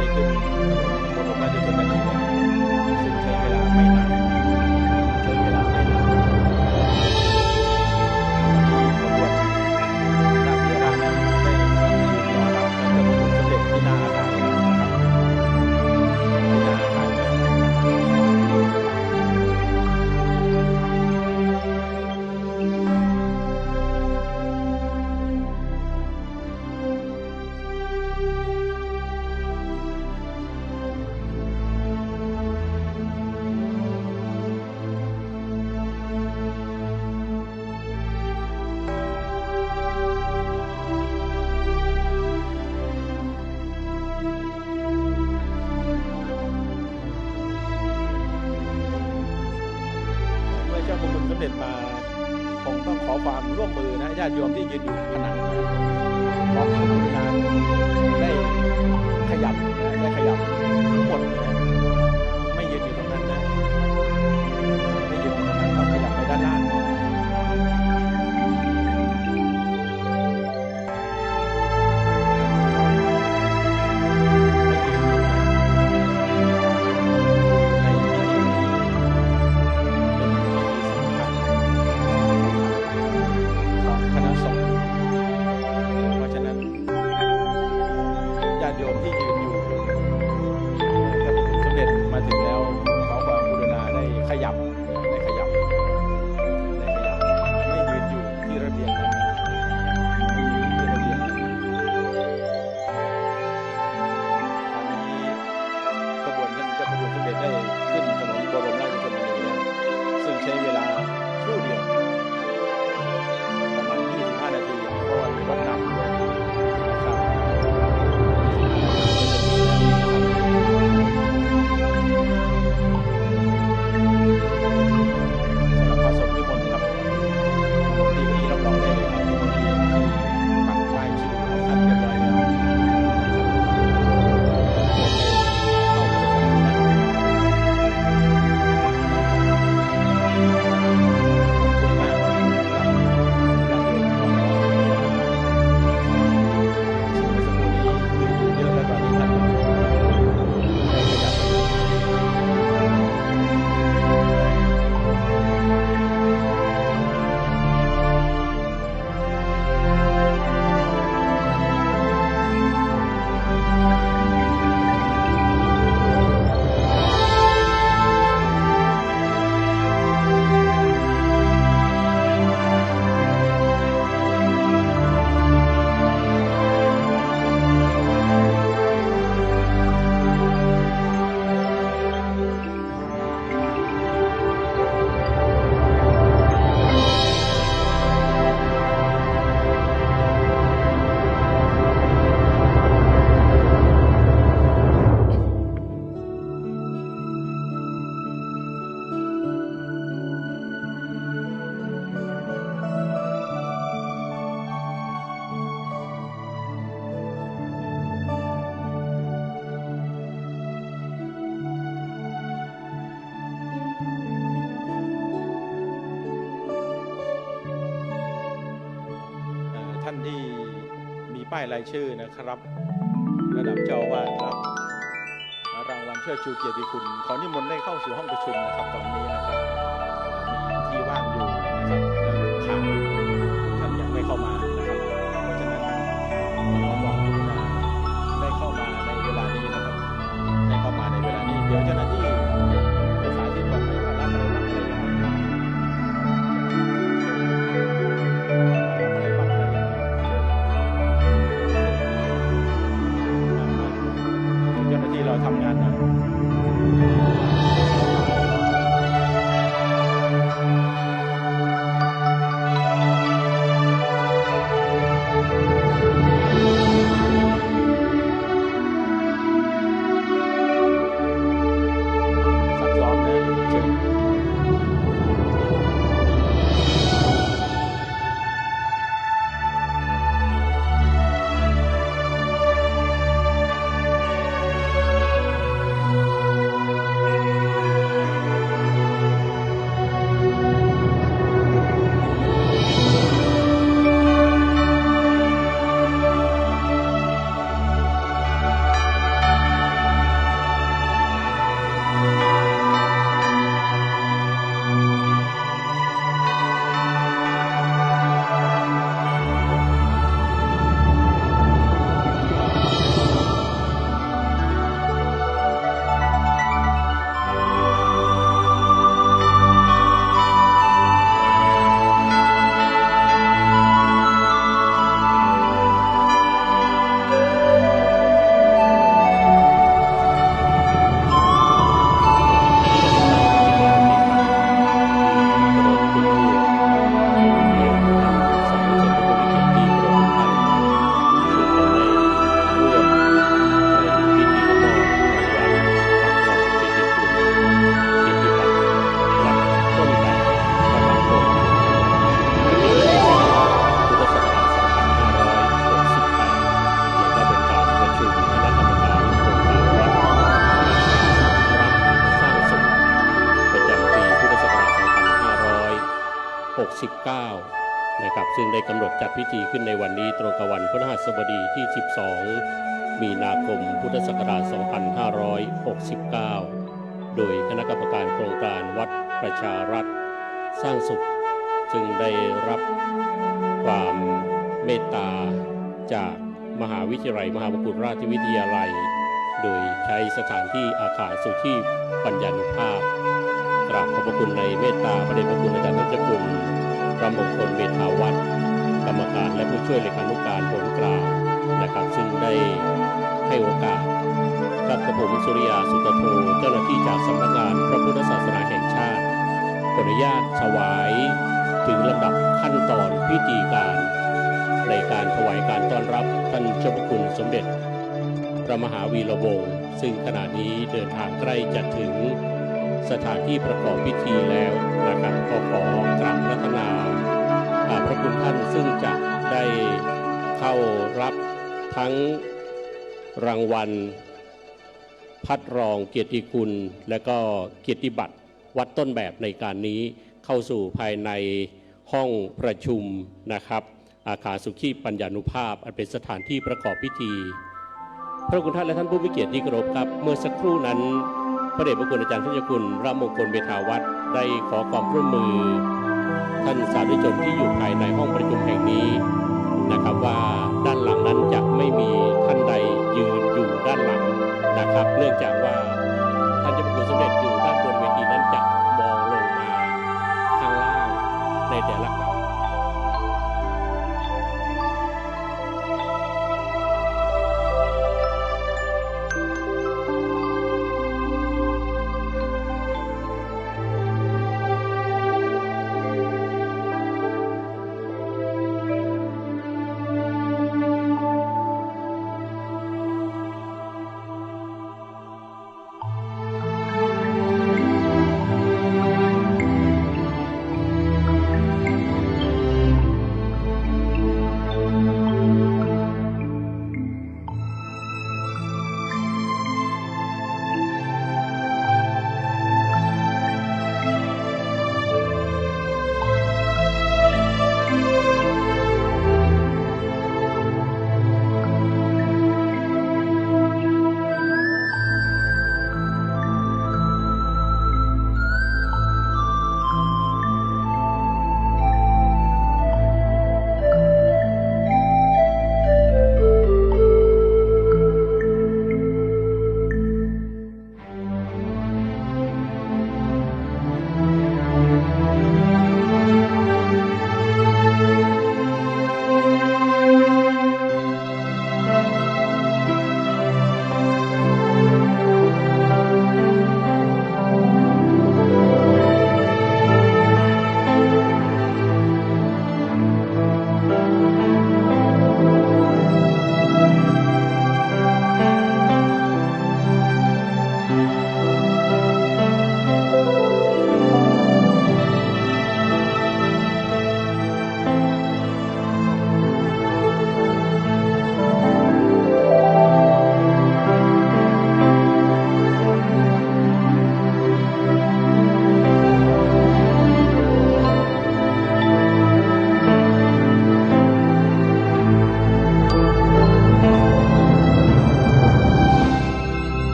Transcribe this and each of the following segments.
ได้ขึ้นถนนบรมราชชนนีเนี่ยซึ่งใช้เวลาไม่นานใช้เวลาไม่นานขบวนราชเทรานั้นได้ยืนรอรับพระเจ้าพระคุณสมเด็จที่หน้าอาคารแล้วนะครับที่หน้าอาคารเจ้าพระคุณสมเด็จมาคงต้องขอความร่วมมือนะญาติโยมที่ยืนอยู่ผนังขอความกรุณาได้ขยับนะได้ขยับทั้งหมดนะไม่ยืนอยู่ตรงนั้นนะไม่ยืนอยู่ตรงนั้นต้องขยับไปด้านล่างโยมที่ยืนอยู่พระคุณสมเด็จมาถึงแล้วขอความกรุณาได้ขยับได้ขยับได้ขยับไม่ยืนอยู่ที่ระเบียงนั้นไม่ยืนที่ระเบียงนั้นตอนนี้ขบวนท่านเจ้าพระคุณสมเด็จได้ขึ้นถนนบรมราชชนนีแล้วซึ่งใช้เวลาครู่เดียวประมาณ25 นาทีเพราะว่ามีรถนำด้วยนะครับท่านที่มีป้ายรายชื่อนะครับระดับเจ้าอาวาสรับรางวัลเชิดชูเกียรติคุณขอนิมนต์ได้เข้าสู่ห้องประชุมนะครับตอนนี้นะครับมีที่ว่างอยู่นะครับขาดท่านยังไม่เข้ามานะครับเพราะฉะนั้นขอความกรุณาได้เข้ามาในเวลานี้นะครับได้เข้ามาในเวลานี้เดี๋ยวเจ้าหน้าที่จะสาธิตบอกให้มารับอะไรบ้างอะไรยังไงที่เราทำงานนะ 2569นะครับซึ่งได้กำหนดจัดพิธีขึ้นในวันนี้ตรงกับวันพฤหัสบดีที่ 12 มีนาคมพุทธศักราช 2569 โดยคณะกรรมการโครงการวัดประชารัฐสร้างสุขซึ่งได้รับความเมตตาจากมหาวิทยาลัยมหามงกุฎราชวิทยาลัยโดยใช้สถานที่อาคารสุชีพปัญญานุภาพกราบขอบพระคุณในเมตตาพระเดชพระคุณอาจารย์ทัชกุลพระมงคลเมธาวัฒน์กรรมการและผู้ช่วยเลขานุการผลกลางนะครับซึ่งได้ให้โอกาสกับกระผมสุริยาสุตโธเจ้าหน้าที่จากสำนักงานพระพุทธศาสนาแห่งชาติขออนุญาตถวายถึงลำดับขั้นตอนพิธีการในการถวายการต้อนรับท่านเจ้าพระคุณสมเด็จพระมหาวีระวงศ์ซึ่งขณะนี้เดินทางใกล้จะถึงสถานที่ประกอบพิธีแล้วนะครับขอกราบพระนาพระคุณท่านซึ่งจะได้เข้ารับทั้งรางวัลพัดรองเกียรติคุณและก็เกียรติบัตรวัดต้นแบบในการนี้เข้าสู่ภายในห้องประชุมนะครับอาคารสุขีปัญญานุภาพอันเป็นสถานที่ประกอบพิธีพระคุณท่านและท่านผู้มีเกียรติที่เคารพครับเมื่อสักครู่นั้นพระเดชพระคุณอาจารย์ทัชกุลพระมงคลเมธาวัฒน์ได้ขอความร่วมมือท่านสาธุชนที่อยู่ภายในห้องประชุมแห่งนี้นะครับว่าด้านหลังนั้นจะไม่มีท่านใดยืนอยู่ด้านหลังนะครับเนื่องจากว่าท่านเจ้าพระคุณสมเด็จอยู่ด้านบนเวทีนั้นจะมองลงมาข้างล่างในแต่ละครั้ง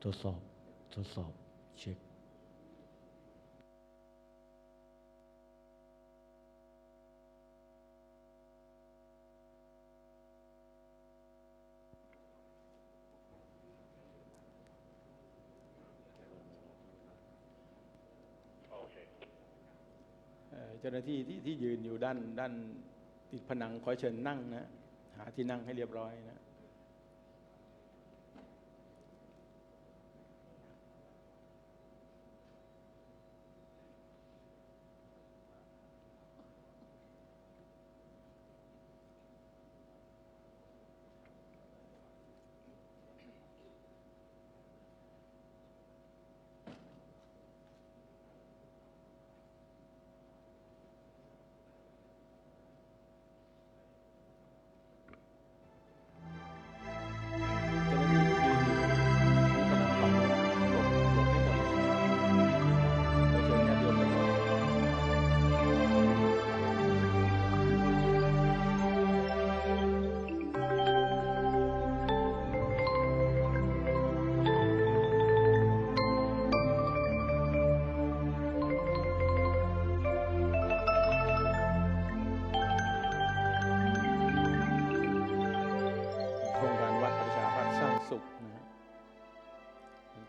ทดสอบเช็คเจ้าหน้าที่ที่ยืนอยู่ด้านติดผนังขอเชิญนั่งนะหาที่นั่งให้เรียบร้อยนะ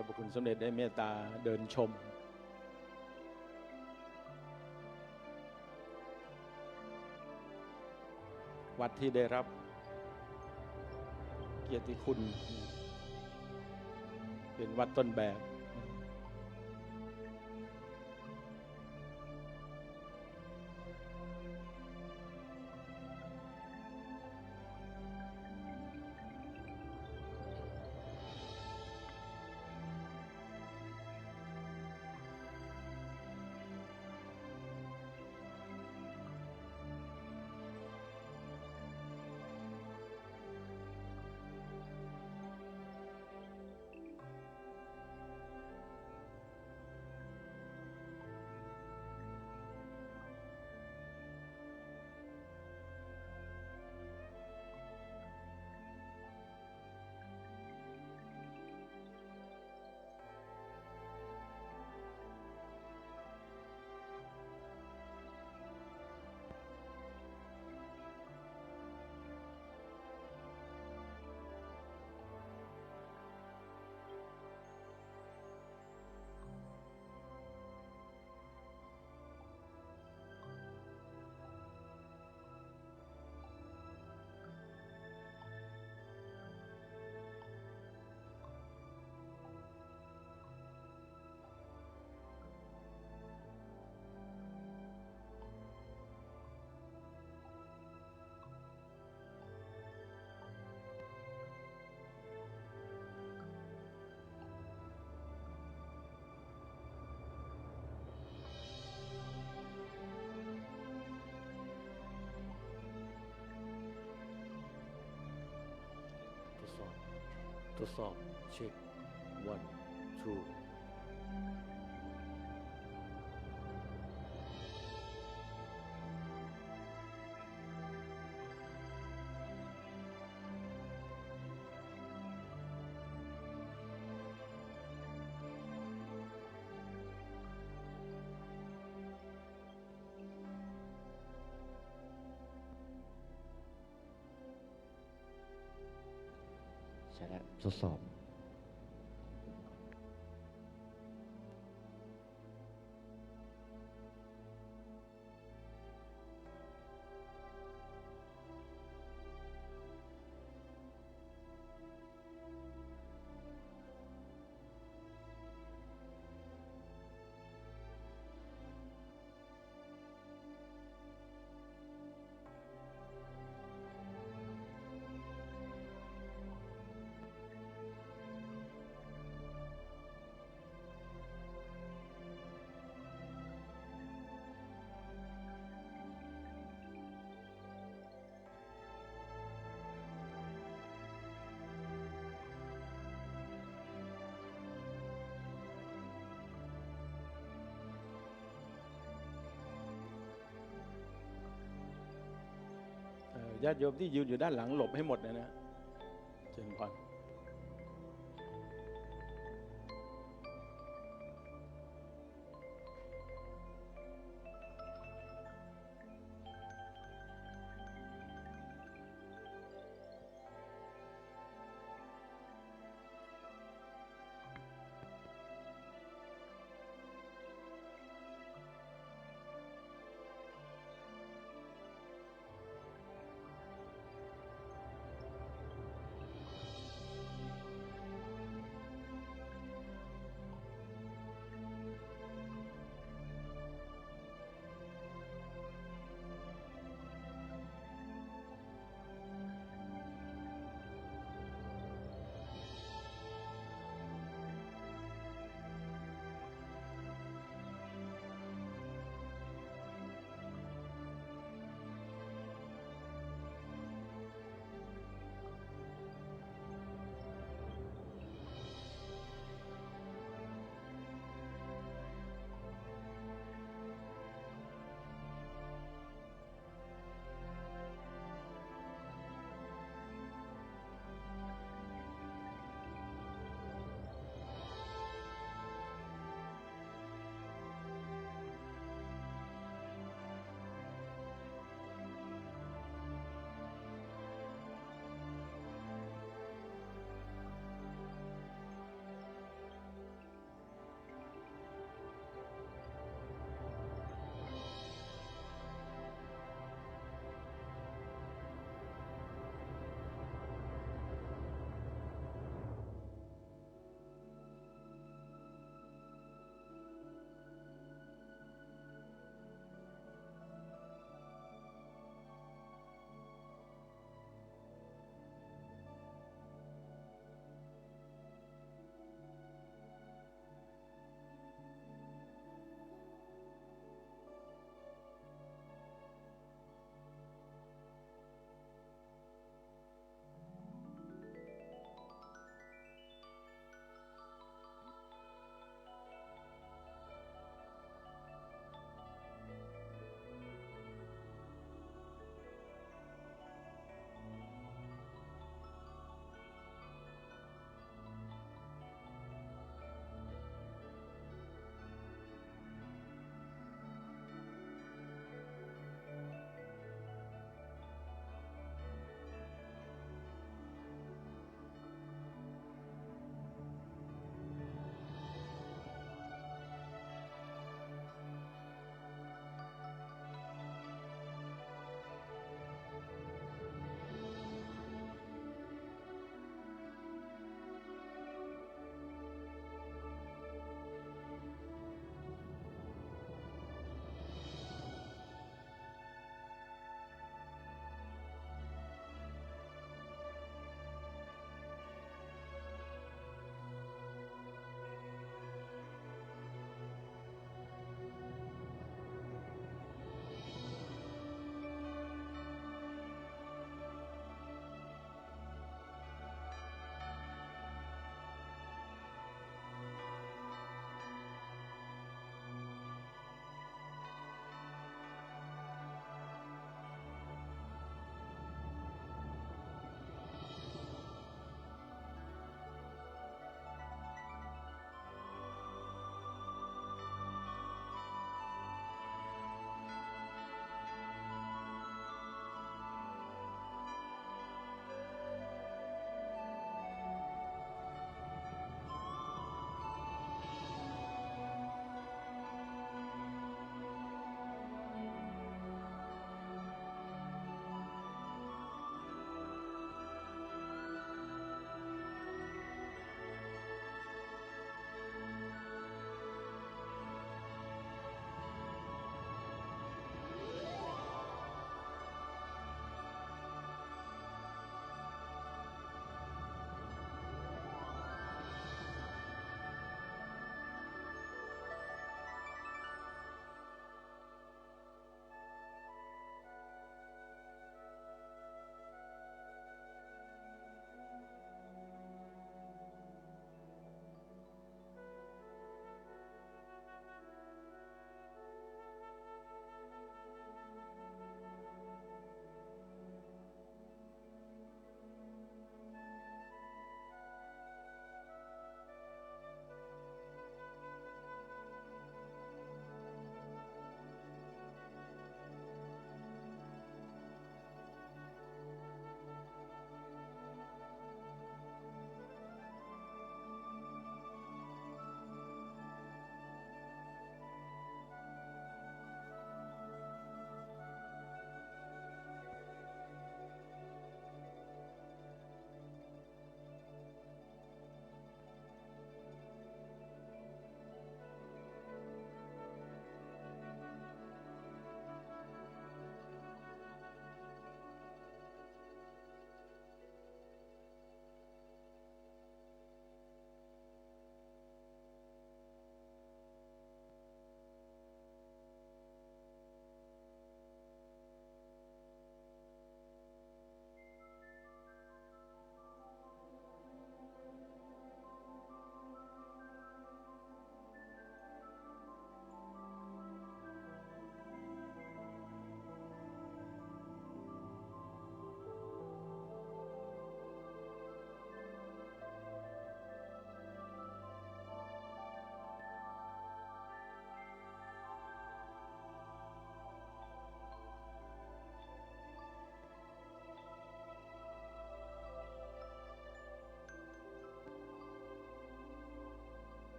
จ้าพระคุณสมเด็จได้เมตตาเดินชมวัดที่ได้รับเกียรติคุณเป็นวัดต้นแบบทดสอบเช็ควันทูใช่แล้วทดสอบญาติโยมที่ยืนอยู่ด้านหลังหลบให้หมดนะเชิญพร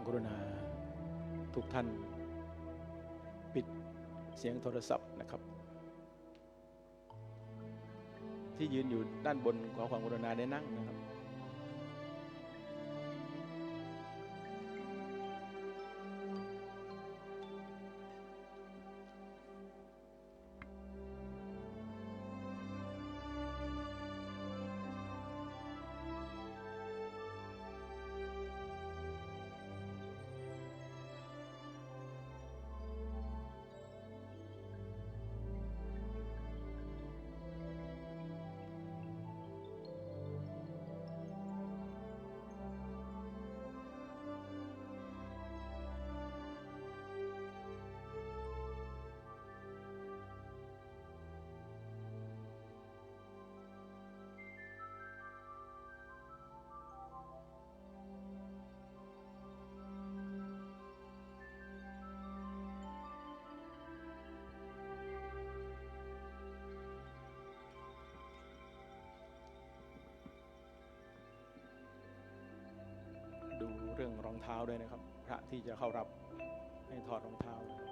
กรุณาทุกท่านปิดเสียงโทรศัพท์นะครับที่ยืนอยู่ด้านบนขอความกรุณาได้นั่งนะครับดูเรื่องรองเท้าด้วยนะครับพระที่จะเข้ารับให้ถอดรองเท้านะครับ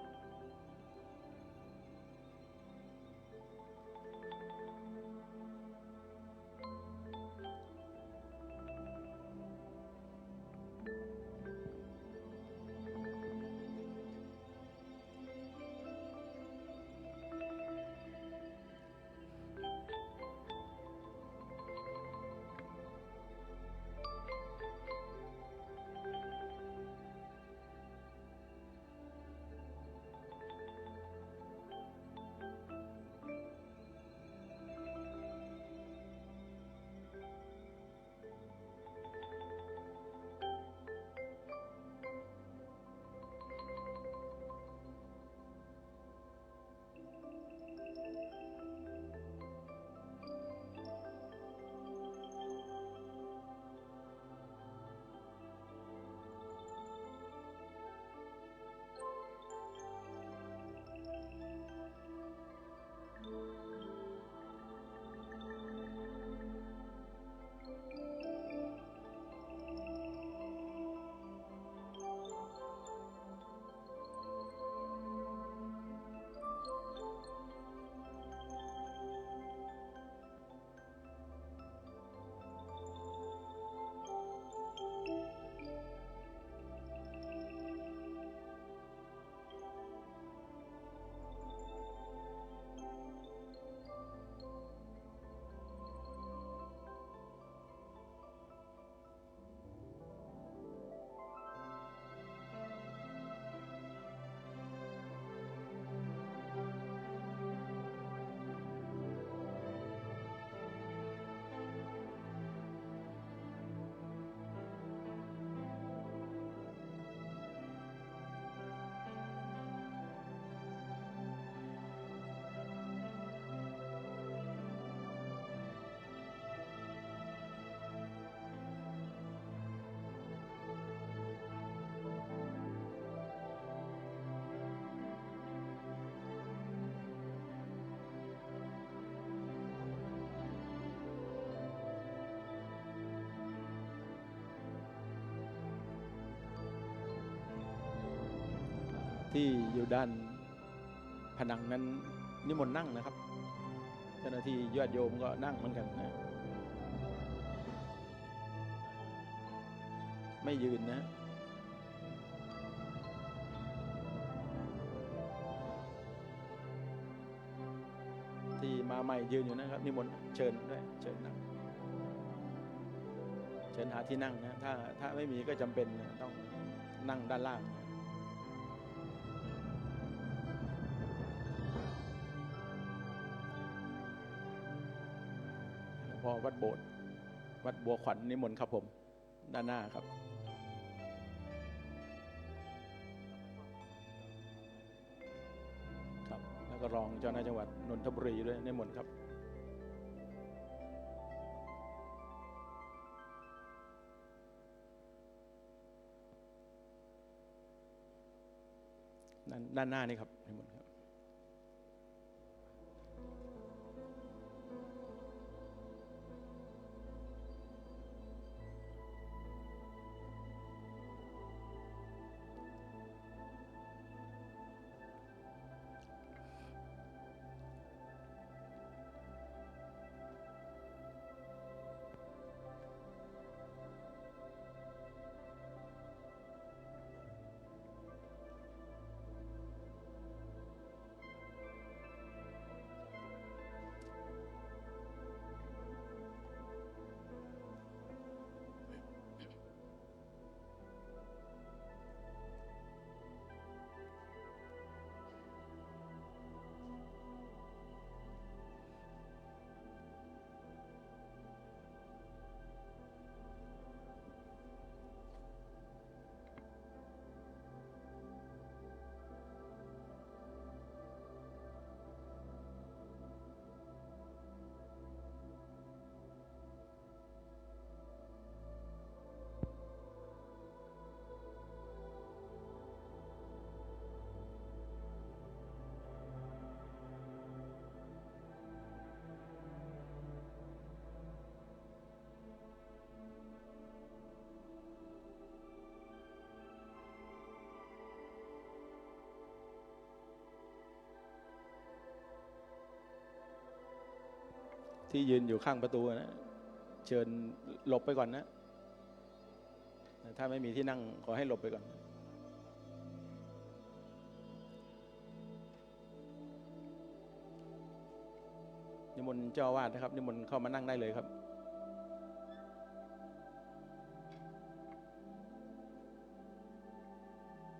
ที่อยู่ด้านผนังนั้นนิมนต์นั่งนะครับเจ้าหน้าที่ญาติโยมก็นั่งเหมือนกันนะไม่ยืนนะที่มาใหม่ยืนอยู่นะครับนิมนต์เชิญด้วยเชิญนั่งเชิญหาที่นั่งนะถ้าไม่มีก็จำเป็นต้องนั่งด้านล่างพอวัดโบสถ์วัดบัวขวัญนิมนต์ครับผมด้านหน้าครับครับแล้วก็รองเจ้าหน้าจังหวัดนนทบุรีด้วยนิมนต์ครับด้านหน้านี่ครับนิมนต์ครับ ที่ยืนอยู่ข้างประตูนะเชิญหลบไปก่อนนะถ้าไม่มีที่นั่งขอให้หลบไปก่อนนิมนต์เจ้าอาวาสนะครับนิมนต์เข้ามานั่งได้เลยครับ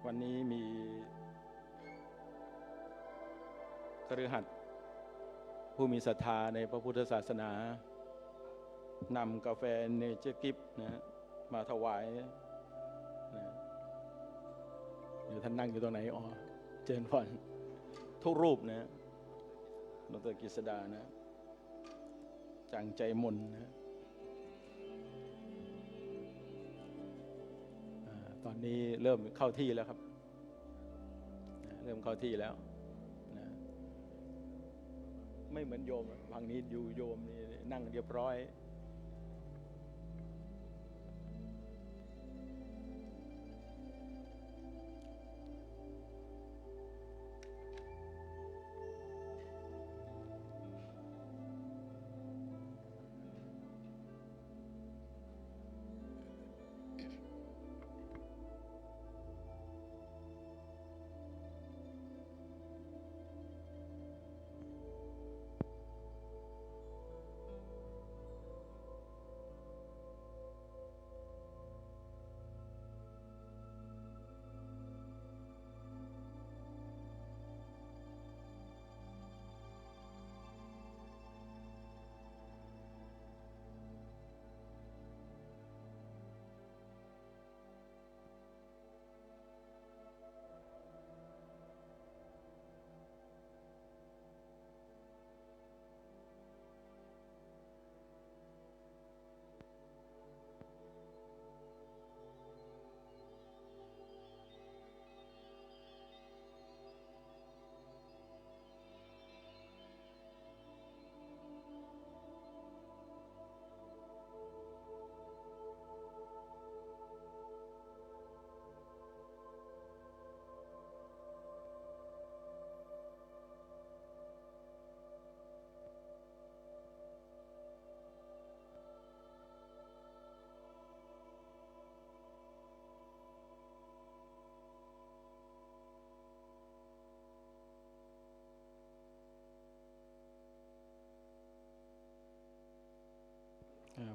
วันนี้มีคฤหัสถ์ผู้มีศรัทธาในพระพุทธศาสนานำกาแฟเนเจอร์กิฟนะมาถวายนะเดี๋ยวท่านนั่งอยู่ตรงไหนอ๋อเจริญพรทุกรูปนะดร.กฤษดานะจางใจมนนะตอนนี้เริ่มเข้าที่แล้วครับเริ่มเข้าที่แล้วนะไม่เหมือนโยมฝั่งนี้อยู่โยมนี่นั่งเรียบร้อย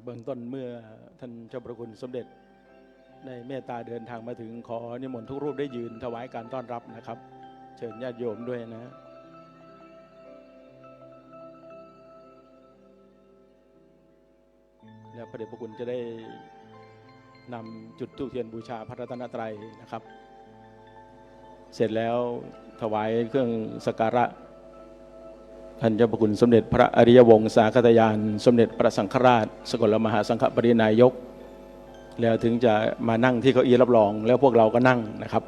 เบื้องต้นเมื่อท่านเจ้าประคุณสมเด็จได้เมตตาเดินทางมาถึงขอนิมนต์ทุกรูปได้ยืนถวายการต้อนรับนะครับเชิญญาติโยมด้วยนะแล้วพระเดชพระคุณจะได้นำจุดธูปเทียนบูชาพระรัตนตรัยนะครับเสร็จแล้วถวายเครื่องสักการะท่านเจ้าพระคุณสมเด็จพระอริยวงศาคตยานสมเด็จพระสังฆราชสกลมหาสังฆปรินายกแล้วถึงจะมานั่งที่เก้าอี้รับรองแล้วพวกเราก็นั่งนะครับ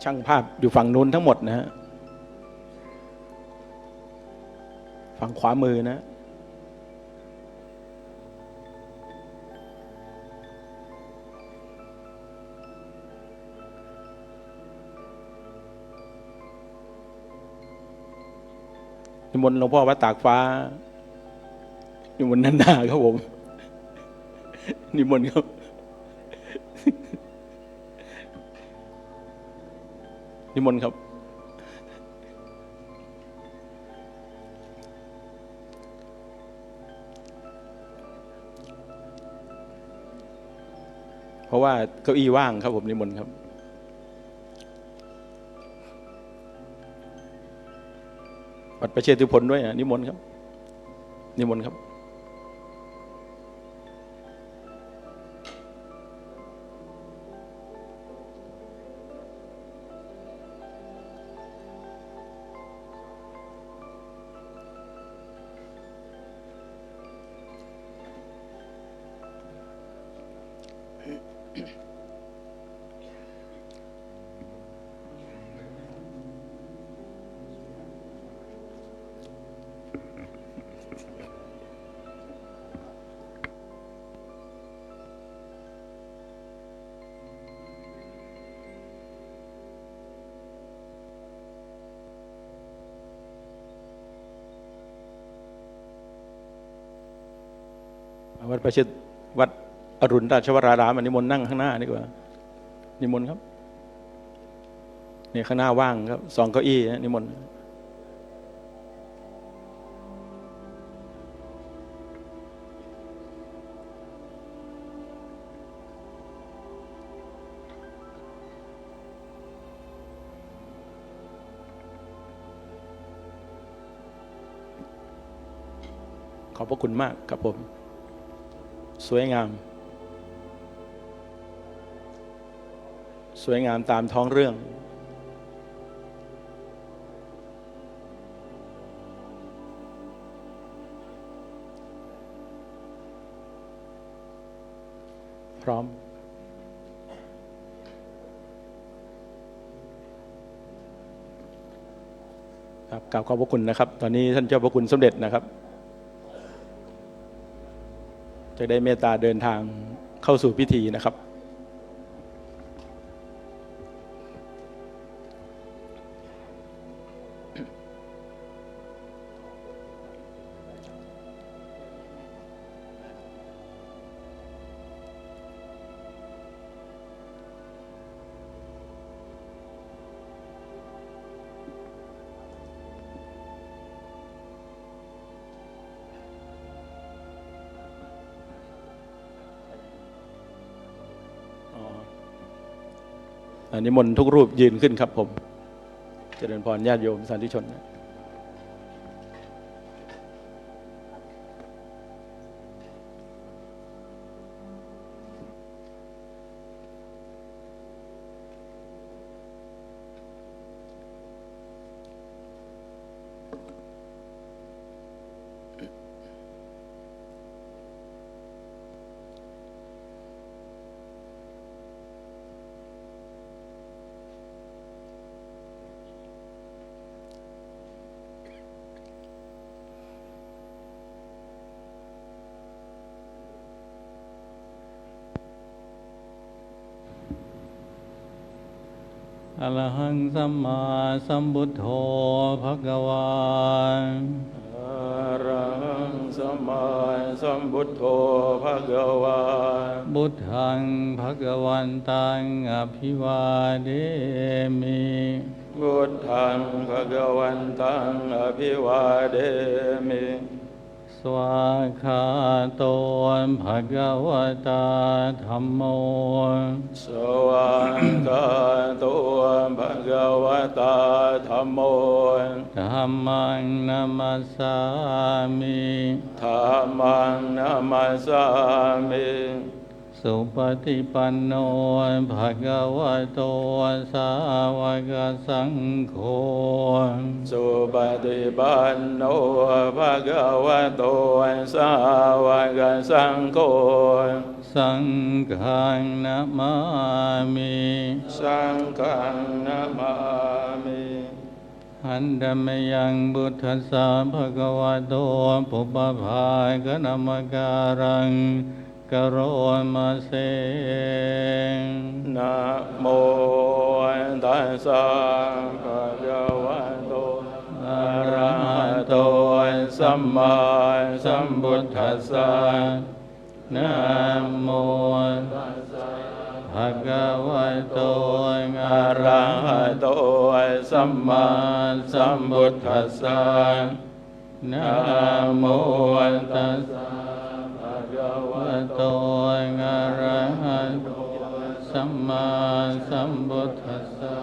ช่างภาพอยู่ฝั่งนู้นทั้งหมดนะฮะฝั่งขวามือนะนิมนต์หลวงพ่อวัดตากฟ้านิมนต์นันดาครับผมนิมนต์ครับนิมนต์ครับเพราะว่าเก้าอี้ว่างครับผมนิมนต์ครับบัตรประชาธิปไตยด้วยนะนิมนต์ครับนิมนต์ครับ วัดประชิตวัดอรุณราชวรารามนิมนต์นั่งข้างหน้าดีกว่านิมนต์ครับนี่ข้างหน้าว่างครับ2 เก้าอี้นิมนต์ขอบพระคุณมากครับผมสวยงามตามท้องเรื่องพร้อมครับกราบขอบพระคุณนะครับตอนนี้ท่านเจ้าพระคุณสมเด็จนะครับจะได้เมตตาเดินทางเข้าสู่พิธีนะครับนิมนต์ทุกรูปยืนขึ้นครับผมเจริญพรญาติโยมสาธุชนอะระหังสัมมาสัมพุทโธภะคะวาอะระหังสัมมาสัมพุทโธภะคะวาพุทธังภะคะวันตังอภิวาเทมิ พุทธังภะคะวันตังอภิวาเทมิ สวากขาโตภะคะวะตาธัมโมสวากขาโตภะคะวะตาธัมโมธัมมังนัมมัสสามิ ธัมมังนัมมัสสามิ สุปฏิปันโนภะคะวะโตสาวกสังโฆสุปฏิปันโนภะคะวะโตสาวกสังโฆสังฆังนะมามิ สังฆังนะมามิ หันดมยังบุทธัสสะภะคะวะโตปุปภากนัมการังกโรมาเสนะโมตัสสะภะคะวะโตอะระหะโตสัมมาสัมพุทธัสสะนะโมภะคะวะโตอะอะระหะโตสัมมาสัมพุทธัสสะนะโมตัสสะภะคะวะโตอะระหะโตสัมมาสัมพุทธัสสะ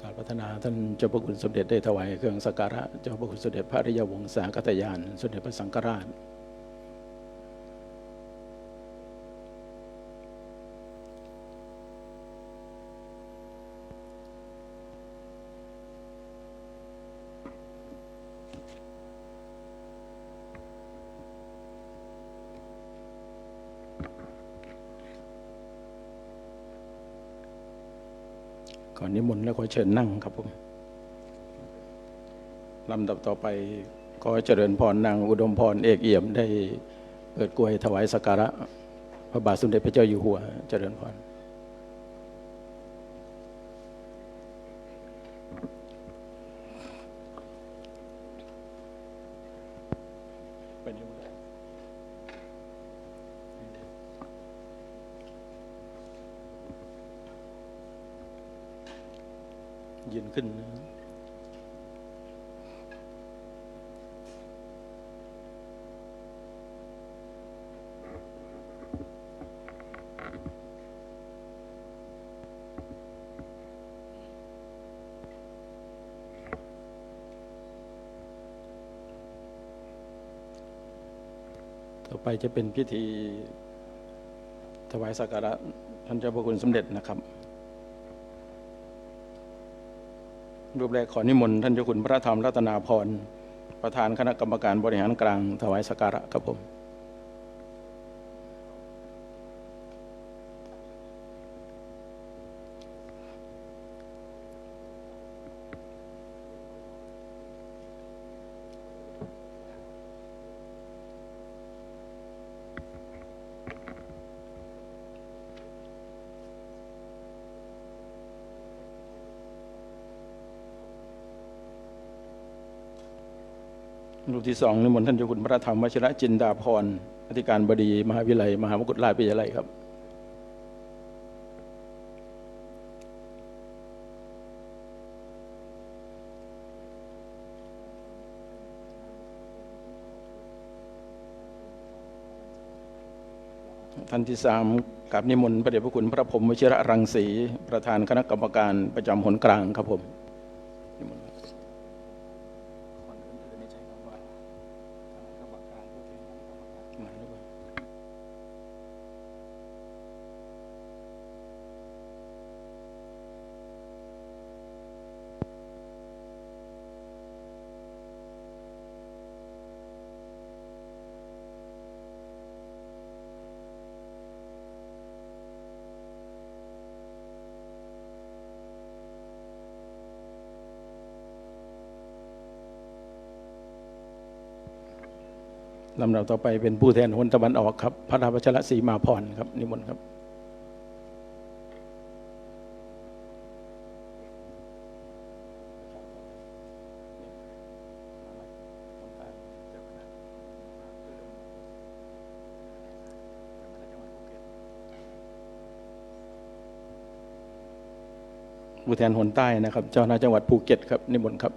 การพัฒนาท่านเจ้าพระคุณสมเด็จได้ถวายเครื่องสักการะเจ้าพระคุณสมเด็จพระอริยวงศาคตยานสมเด็จพระสังฆราช ขอนิมนต์และขอเชิญนั่งครับผมลำดับต่อไปขอเจริญพรนางอุดมพรเอกเอี่ยมได้เปิดกลวยถวายสักการะพระบาทสมเด็จพระเจ้าอยู่หัวเจริญพรยืนขึ้นนะต่อไปจะเป็นพิธีถวายสักการะท่านเจ้าพระคุณสมเด็จนะครับรูปแรกขอนิมนต์ท่านเจ้าคุณพระธรรมรัตนาพรประธานคณะกรรมการบริหารกลางถวายสักการะครับผมรูปที่สองนิมนต์ท่านเจ้าคุณพระธรรมวชิรจินดาภรณ์อธิการบดีมหาวิทยาลัยมหามกุฏราชวิทยาลัยครับท่านที่สามกับนิมนต์พระเดชพระคุณพระพรหมวชิรรังสีประธานคณะกรรมการประจำหนกลางครับผมลำดับต่อไปเป็นผู้แทนหนตะวันออกครับพระราชวชรศรีมาพรครับนิมนต์ครับผู้แทนหนใต้นะครับเจ้าหน้าจังหวัดภูเก็ตครับนิมนต์ครับ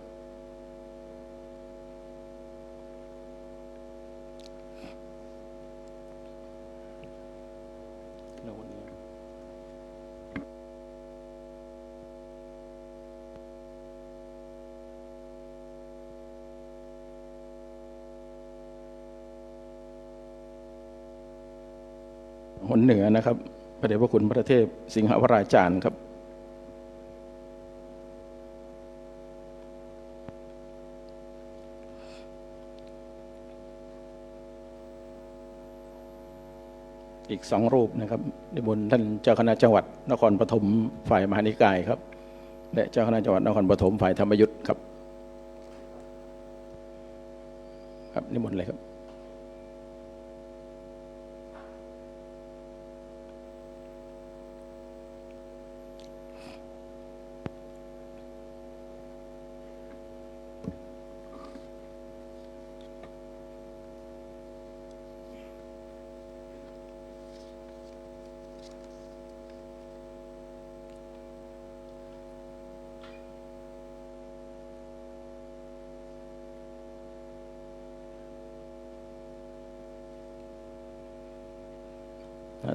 หนเหนือนะครับพระเดชพระคุณพระเทพสิงหวราจารย์ครับอีกสองรูปนะครับนิมนต์ท่านเจ้าคณะจังหวัดนครปฐมฝ่ายมหานิกายครับและเจ้าคณะจังหวัดนครปฐมฝ่ายธรรมยุทธ์ครับครับนิมนต์เลยครับ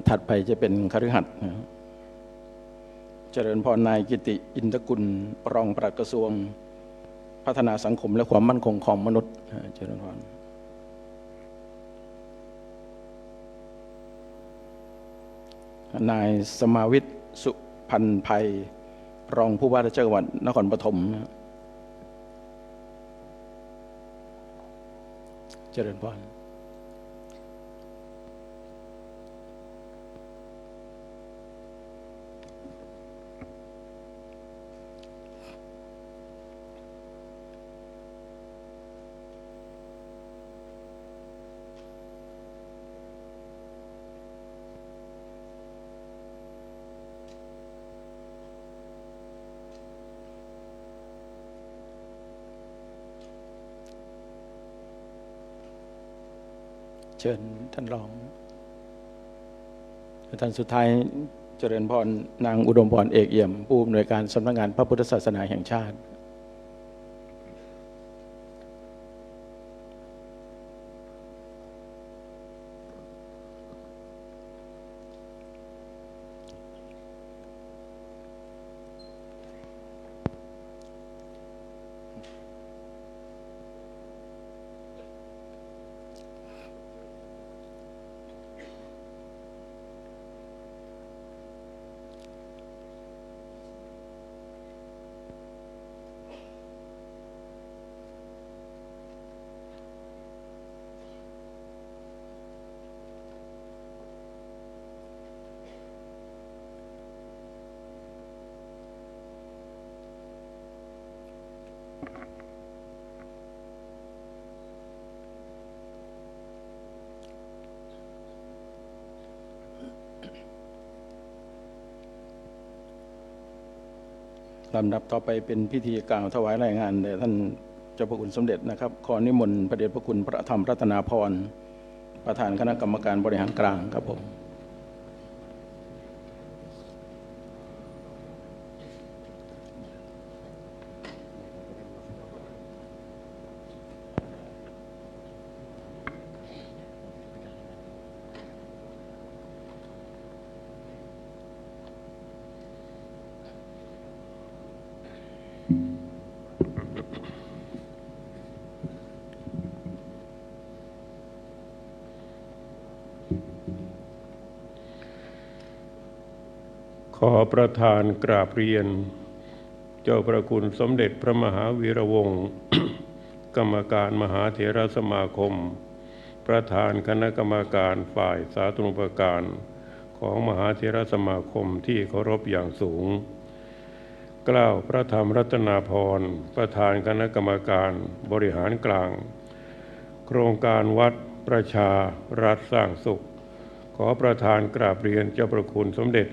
ถัดไปจะเป็นคฤหัสถ์เจริญพรนายกิติอินทกุลรองปลัดกระทรวงพัฒนาสังคมและความมั่นคงของมนุษย์เจริญพรนายสมาวิทย์สุพันธ์ภัยรองผู้ว่าราชการจังหวัดนครปฐมเจริญพร เชิญท่านรองท่านสุดท้ายเจริญพรนางอุดมพรเอกเอี่ยมผู้อำนวยการสำนักงานพระพุทธศาสนาแห่งชาติลำดับต่อไปเป็นพิธีกล่าวถวายรายงานแด่ท่านเจ้าพระคุณสมเด็จนะครับขอนิมนต์พระเดชพระคุณพระธรรมรัตนาพรประธานคณะกรรมการบริหารกลางครับผมขอประธานกราบเรียนเจ้าพระคุณสมเด็จพระมหาวีระวงศ์ กรรมการมหาเถรสมาคมประธานคณะกรรมการฝ่ายสาธารณูปการของมหาเถรสมาคมที่เคารพอย่างสูงเกล้าพระธรรมรัตนาพรประธานคณะกรรมการบริหารกลางโครงการวัดประชารัฐสร้างสุขขอประธานกราบเรียนเจ้าพระคุณสมเด็จ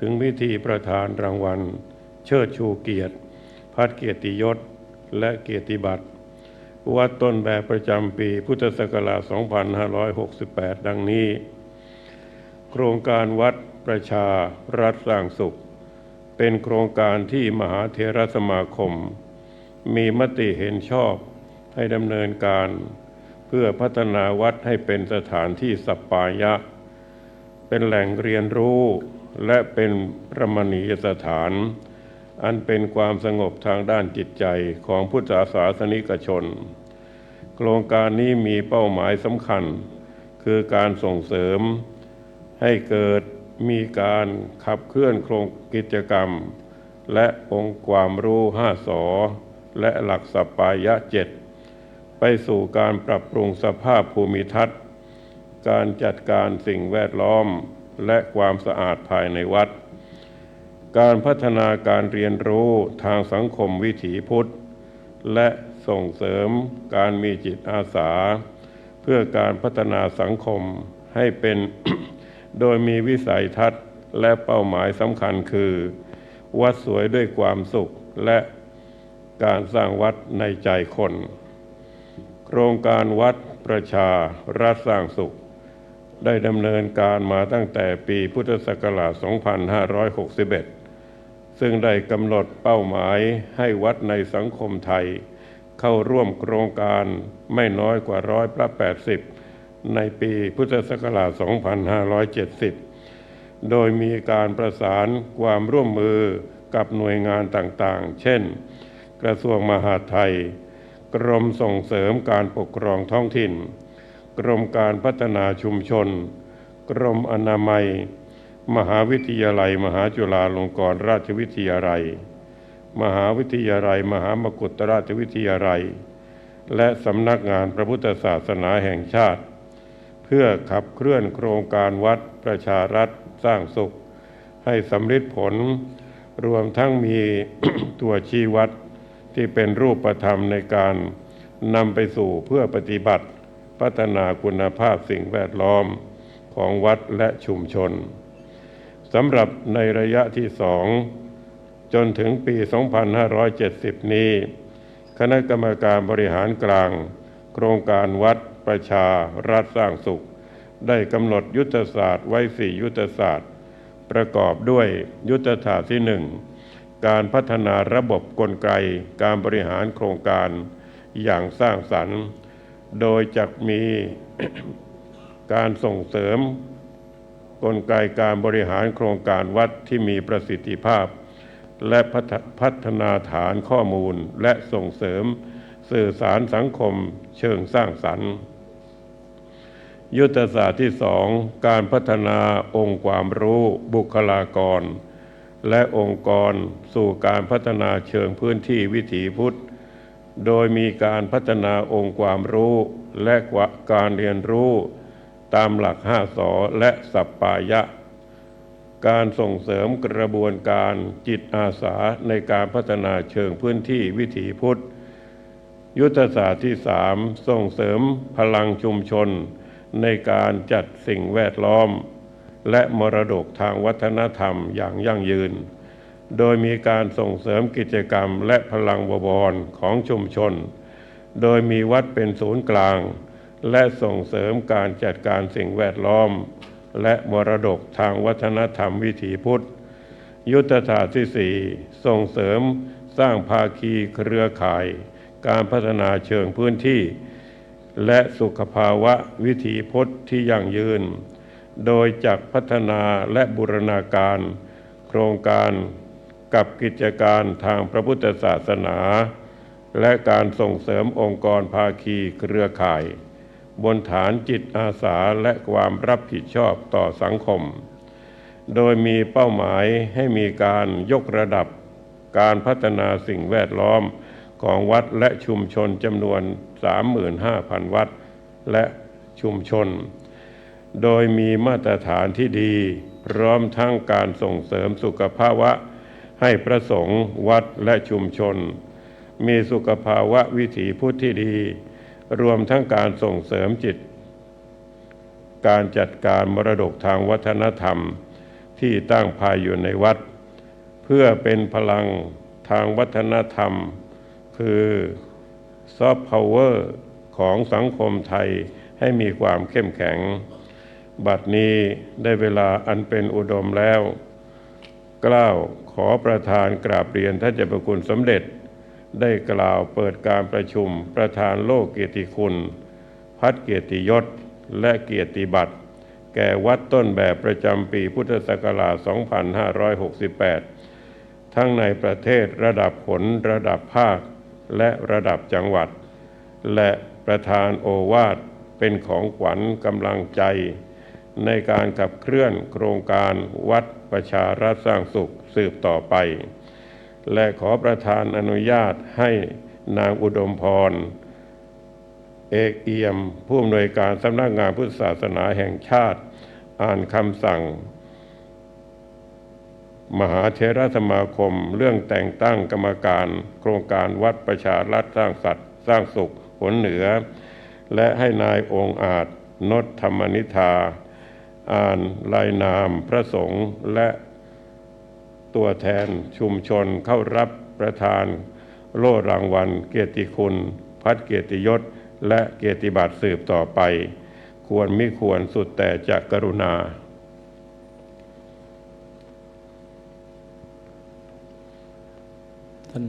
ถึงพิธีประธานรางวัลเชิดชูเกียรติพัดเกียรติยศและเกียรติบัตรวัดต้นแบบประจำปีพุทธศักราช 2568 ดังนี้โครงการวัดประชารัฐสร้างสุขเป็นโครงการที่มหาเถรสมาคมมีมติเห็นชอบให้ดำเนินการเพื่อพัฒนาวัดให้เป็นสถานที่สัปปายะเป็นแหล่งเรียนรู้และเป็นรมณียสถานอันเป็นความสงบทางด้านจิตใจของพุทธศาสนิกชนโครงการนี้มีเป้าหมายสำคัญคือการส่งเสริมให้เกิดมีการขับเคลื่อนโครงกิจกรรมและองค์ความรู้5 ส.และหลักสัปปายะ 7ไปสู่การปรับปรุงสภาพภูมิทัศน์การจัดการสิ่งแวดล้อมและความสะอาดภายในวัดการพัฒนาการเรียนรู้ทางสังคมวิถีพุทธและส่งเสริมการมีจิตอาสาเพื่อการพัฒนาสังคมให้เป็น โดยมีวิสัยทัศน์และเป้าหมายสำคัญคือวัดสวยด้วยความสุขและการสร้างวัดในใจคนโครงการวัดประชารัฐสร้างสุขได้ดำเนินการมาตั้งแต่ปีพุทธศักราช 2561 ซึ่งได้กำหนดเป้าหมายให้วัดในสังคมไทยเข้าร่วมโครงการไม่น้อยกว่า80%ในปีพุทธศักราช 2570 โดยมีการประสานความร่วมมือกับหน่วยงานต่างๆ เช่น กระทรวงมหาดไทยกรมส่งเสริมการปกครองท้องถิ่นกรมการพัฒนาชุมชนกรมอนามัยมหาวิทยาลัยมหาจุฬาลงกรณราชวิทยาลัยมหาวิทยาลัยมหามกุฏราชวิทยาลัยและสำนักงานพระพุทธศาสนาแห่งชาติเพื่อขับเคลื่อนโครงการวัดประชารัฐสร้างสุขให้สำเร็จผลรวมทั้งมี ตัวชี้วัดที่เป็นรูปธรรมในการนำไปสู่เพื่อปฏิบัติพัฒนาคุณภาพสิ่งแวดล้อมของวัดและชุมชนสำหรับในระยะที่2จนถึงปี 2570 นี้คณะกรรมการบริหารกลางโครงการวัด ประชารัฐสร้างสุขได้กำหนดยุทธศาสตร์ไว้4ยุทธศาสตร์ประกอบด้วยยุทธศาสตร์ที่ 1การพัฒนาระบบกลไกการบริหารโครงการอย่างสร้างสรรค์โดยจะมี การส่งเสริมกลไกการบริหารโครงการวัดที่มีประสิทธิภาพและพัฒนาฐานข้อมูลและส่งเสริมสื่อสารสังคมเชิงสร้างสรรค์ยุทธศาสตร์ที่ 2การพัฒนาองค์ความรู้บุคลากรและองค์กรสู่การพัฒนาเชิงพื้นที่วิถีพุทธโดยมีการพัฒนาองค์ความรู้และการเรียนรู้ตามหลัก5 ส.และสัปปายะการส่งเสริมกระบวนการจิตอาสาในการพัฒนาเชิงพื้นที่วิถีพุทธยุทธศาสตร์ที่ 3ส่งเสริมพลังชุมชนในการจัดสิ่งแวดล้อมและมรดกทางวัฒนธรรมอย่างยั่งยืนโดยมีการส่งเสริมกิจกรรมและพลังบวรของชุมชนโดยมีวัดเป็นศูนย์กลางและส่งเสริมการจัดการสิ่งแวดล้อมและมรดกทางวัฒนธรรมวิถีพุทธยุทธศาสตร์ที่ 4ส่งเสริมสร้างภาคีเครือข่ายการพัฒนาเชิงพื้นที่และสุขภาวะวิถีพุทธที่ยั่งยืนโดยจักพัฒนาและบูรณาการโครงการกับกิจการทางพระพุทธศาสนาและการส่งเสริมองค์กรภาคีเครือข่ายบนฐานจิตอาสาและความรับผิดชอบต่อสังคมโดยมีเป้าหมายให้มีการยกระดับการพัฒนาสิ่งแวดล้อมของวัดและชุมชนจำนวน 35,000 วัดและชุมชนโดยมีมาตรฐานที่ดีพร้อมทั้งการส่งเสริมสุขภาวะให้พระสงฆ์วัดและชุมชนมีสุขภาวะวิถีพุทธที่ดีรวมทั้งการส่งเสริมจิตการจัดการมรดกทางวัฒนธรรมที่ตั้งภายอยู่ในวัดเพื่อเป็นพลังทางวัฒนธรรมคือซอฟต์พาวเวอร์ของสังคมไทยให้มีความเข้มแข็งบัดนี้ได้เวลาอันเป็นอุดมแล้วกล้าวขอประธานกราบเรียนท่านเจ้าพระคุณสมเด็จได้กล่าวเปิดการประชุมประธานโลกเกียรติคุณพัดเกียรติยศและเกียรติบัตรแก่วัดต้นแบบประจำปีพุทธศักราช 2568 ทั้งในประเทศระดับผลระดับภาคและระดับจังหวัดและประธานโอวาทเป็นของขวัญกำลังใจในการขับเคลื่อนโครงการวัดประชารัฐสร้างสุขสืบต่อไปและขอประธานอนุญาตให้นางอุดมพรเอกเอี่ยมผู้อำนวยการสำนักงานพุทธศาสนาแห่งชาติอ่านคำสั่งมหาเถรสมาคมเรื่องแต่งตั้งกรรมการโครงการวัดประชารัฐสร้างสัตว์สร้างสุขผลเหนือและให้นายองค์อาจนดธรรมนิธาอ่านรายนามพระสงฆ์และตัวแทนชุมชนเข้ารับประทานโล่รางวัลเกียรติคุณพัดเกียรติยศและเกียรติบัตรสืบต่อไปควรมิควรสุดแต่จะกรุณาท่าน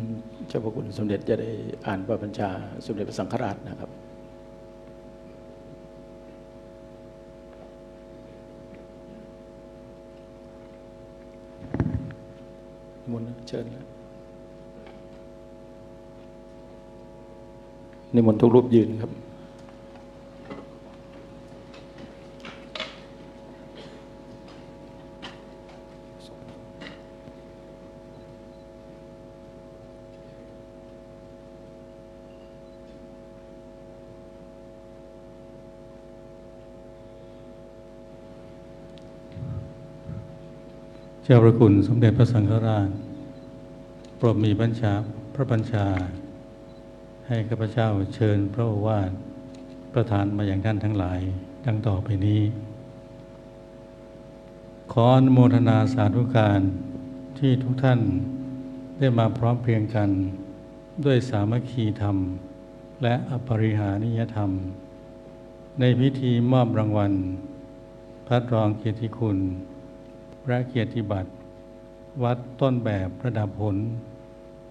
เจ้าพระคุณสมเด็จจะได้อ่านพระบัญชาสมเด็จพระสังฆราชนะครับนิมนต์เชิญนะนิมนต์ทุกรูปยืนครับเจ้าพระคุณสมเด็จพระสังฆราชโปรดมีพระบัญชาให้ข้าพเจ้าเชิญพระโอวาทประทานมาอย่างท่านทั้งหลายดังต่อไปนี้ขออนุโมทนาสาธุการที่ทุกท่านได้มาพร้อมเพรียงกันด้วยสามัคคีธรรมและอปริหานิยธรรม ในพิธีมอบรางวัลพระรองเกียรติคุณและเกียรติบัตรวัดต้นแบบระดับผล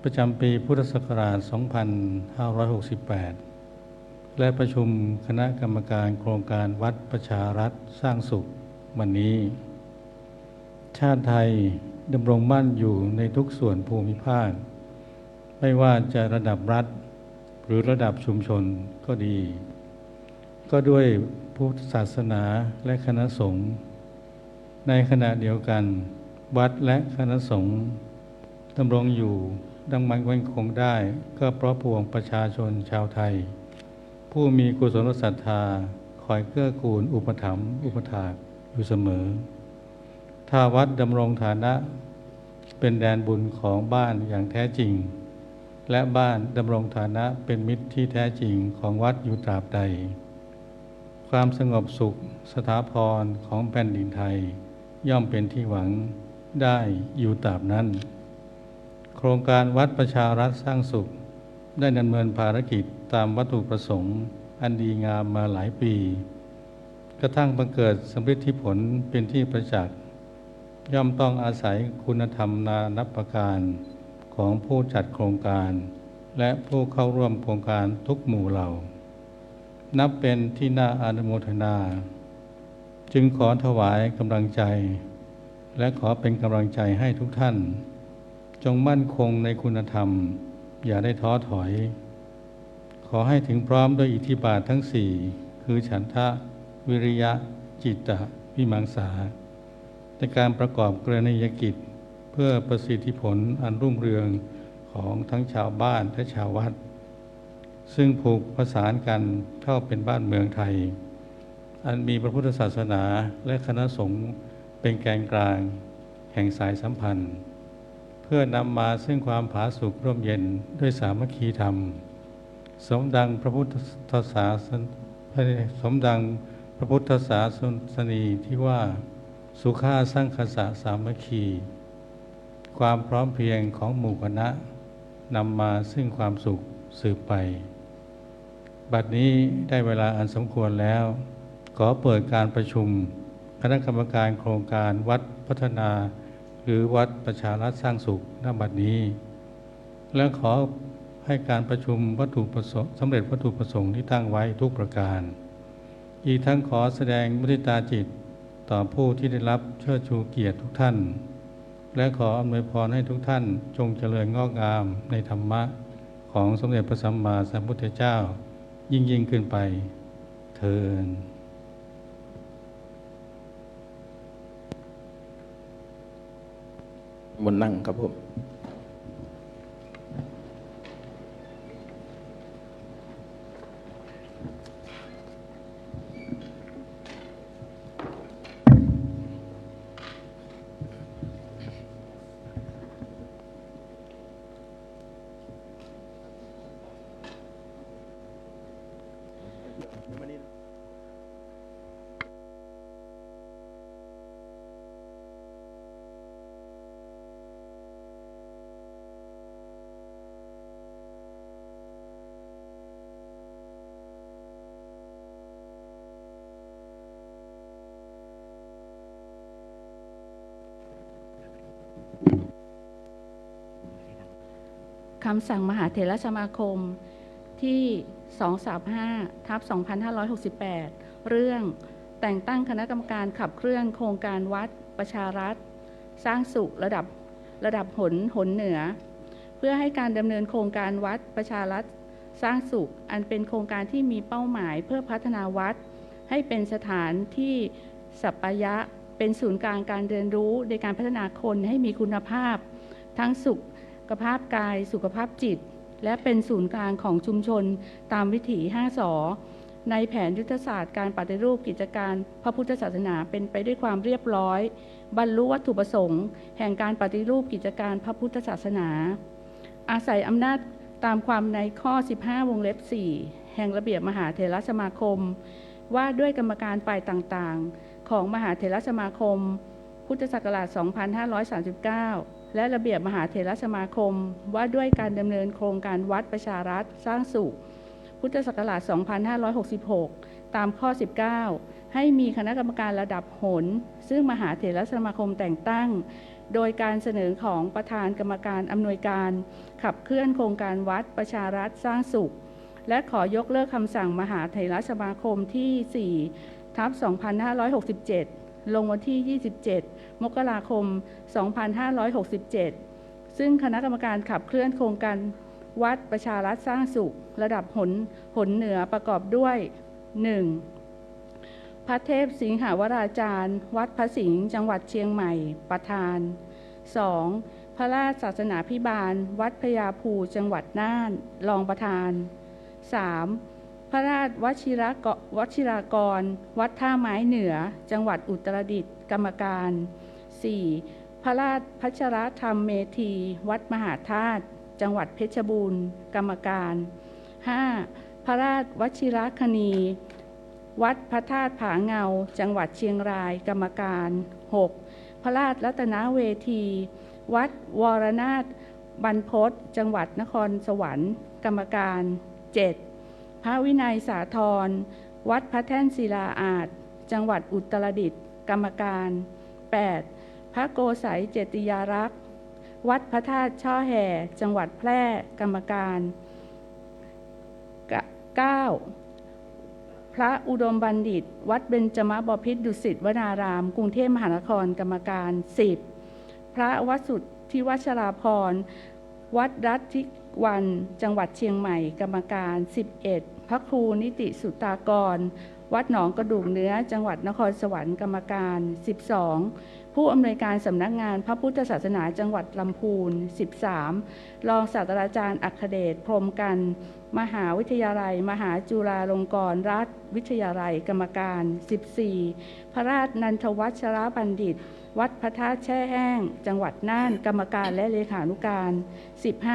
ประจำปีพุทธศักราช 2568 และประชุมคณะกรรมการโครงการวัดประชารัฐสร้างสุขวันนี้ ชาติไทยดำรงมั่นอยู่ในทุกส่วนภูมิภาคไม่ว่าจะระดับรัฐหรือระดับชุมชนก็ดี ก็ด้วยพุทธศาสนาและคณะสงฆ์ในขณะเดียวกันวัดและคณะสงฆ์ดำรงอยู่ดังมั่นคงได้ก็เพราะพวงประชาชนชาวไทยผู้มีกุศลศรัทธาคอยเกื้อกูลอุปถัมภ์อุปถากอยู่เสมอถ้าวัดดำรงฐานะเป็นแดนบุญของบ้านอย่างแท้จริงและบ้านดำรงฐานะเป็นมิตรที่แท้จริงของวัดอยู่ตราบใดความสงบสุขสถาพรของแผ่นดินไทยย่อมเป็นที่หวังได้อยู่ตราบนั้นโครงการวัดประชารัฐสร้างสุขได้ดำเนินภารกิจตามวัตถุประสงค์อันดีงามมาหลายปีกระทั่งบังเกิดสำฤทธิผลเป็นที่ประจักษ์ย่อมต้องอาศัยคุณธรรมนานับประการของผู้จัดโครงการและผู้เข้าร่วมโครงการทุกหมู่เหล่านับเป็นที่น่าอนุโมทนาจึงขอถวายกำลังใจและขอเป็นกำลังใจให้ทุกท่านจงมั่นคงในคุณธรรมอย่าได้ท้อถอยขอให้ถึงพร้อมด้วยอิทธิบาททั้งสี่คือฉันทะวิริยะจิตตะวิมังสาในการประกอบกรณียกิจเพื่อประสิทธิผลอันรุ่งเรืองของทั้งชาวบ้านและชาววัดซึ่งผูกประสานกันเข้าเป็นบ้านเมืองไทยอันมีพระพุทธศาสนาและคณะสงฆ์เป็นแกนกลางแห่งสายสัมพันธ์เพื่อนำมาซึ่งความผาสุกร่มเย็นด้วยสามัคคีธรรมสมดังพระพุทธศาสนีที่ว่าสุขาสังคสะสามัคคีความพร้อมเพรียงของหมู่คณะนำมาซึ่งความสุขสืบไปบัดนี้ได้เวลาอันสมควรแล้วขอเปิดการประชุมคณะกรรมการโครงการวัดพัฒนาหรือวัดประชารัฐสร้างสุขณบัดนี้และขอให้การประชุมวัตถุประสงค์สำเร็จวัตถุประสงค์ที่ตั้งไว้ทุกประการอีกทั้งขอแสดงมุทิตาจิตต่อผู้ที่ได้รับเชิดชูเกียรติทุกท่านและขออำนวยพรให้ทุกท่านจงเจริญงอกงามในธรรมะของสมเด็จพระสัมมาสัมพุทธเจ้ายิ่งขึ้นไปเทอญบนนั่งครับผม คำสั่งมหาเถรสมาคมที่ 235/2568 เรื่องแต่งตั้งคณะกรรมการขับเคลื่อนโครงการวัดประชารัฐสร้างสุขระดับหนเหนือเพื่อให้การดำเนินโครงการวัดประชารัฐสร้างสุขอันเป็นโครงการที่มีเป้าหมายเพื่อพัฒนาวัดให้เป็นสถานที่สัปปายะเป็นศูนย์กลางการเรียนรู้ในการพัฒนาคนให้มีคุณภาพทั้งสุขภาพกายสุขภาพจิตและเป็นศูนย์กลางของชุมชนตามวิถี5 ส.ในแผนยุทธศาสตร์การปฏิรูปกิจการพระพุทธศาสนาเป็นไปด้วยความเรียบร้อยบรรลุวัตถุประสงค์แห่งการปฏิรูปกิจการพระพุทธศาสนาอาศัยอำนาจตามความในข้อ 15 วงเล็บ 4 แห่งระเบียบมหาเถรสมาคมว่าด้วยกรรมการฝ่ายต่างๆของมหาเถรสมาคมพุทธศักราช 2539 และระเบียบมหาเถรสมาคมว่าด้วยการดำเนินโครงการวัดประชารัฐสร้างสุขพุทธศักราช 2566 ตามข้อ 19 ให้มีคณะกรรมการระดับหนซึ่งมหาเถรสมาคมแต่งตั้งโดยการเสนอของประธานกรรมการอำนวยการขับเคลื่อนโครงการวัดประชารัฐสร้างสุขและขอยกเลิกคำสั่งมหาเถรสมาคมที่ 4/2567 ลงวันที่ 27 มกราคม 2567 ซึ่งคณะกรรมการขับเคลื่อนโครงการวัดประชารัฐสร้างสุขระดับหนเหนือประกอบด้วย 1. พระเทพสิงหาวราจารย์วัดพระสิงห์จังหวัดเชียงใหม่ประธาน 2. พระราชศาสนาภิบาลวัดพญาภูจังหวัดน่านรองประธาน 3. พระราชวชิรากรวัดท่าไม้เหนือจังหวัดอุตรดิตถ์กรรมการ 4. พระราชพัชรธรรมเมธีวัดมหาธาตุจังหวัดเพชรบูรณ์กรรมการ 5. พระราชวชิรคณีวัดพระธาตุผาเงาจังหวัดเชียงรายกรรมการ 6. พระราชรัตนเวทีวัดวรนาถบรรพตจังหวัดนครสวรรค์กรรมการ 7. พระวินัยสาธรวัดพระแท่นศิลาอาสน์จังหวัดอุตรดิตถ์กรรมการ 8. พระโกษัยเจติยารักษ์วัดพระธาตุช่อแห่จังหวัดแพร่กรรมการ 9. พระอุดมบัณฑิตวัดเบญจมบพิตรดุสิตวนารามกรุงเทพมหานครกรรมการ 10. พระวสุทธิวัชราภรณ์วัดรัตทิวันจังหวัดเชียงใหม่กรรมการ 11. พระครูนิติสุตากรวัดหนองกระดูกเนื้อจังหวัดนครสวรรค์กรรมการ 12. ผู้อำนวยการสำนักงานพระพุทธศาสนาจังหวัดลำพูน 13. รองศาสตราจารย์อัครเดชพรหมกันต์มหาวิทยาลัยมหาจุฬาลงกรณราชวิทยาลัยกรรมการ 14. พระราชนันทวัชรบัณฑิตวัดพระธาตุแช่แห้งจังหวัดน่านกรรมการและเลขานุการ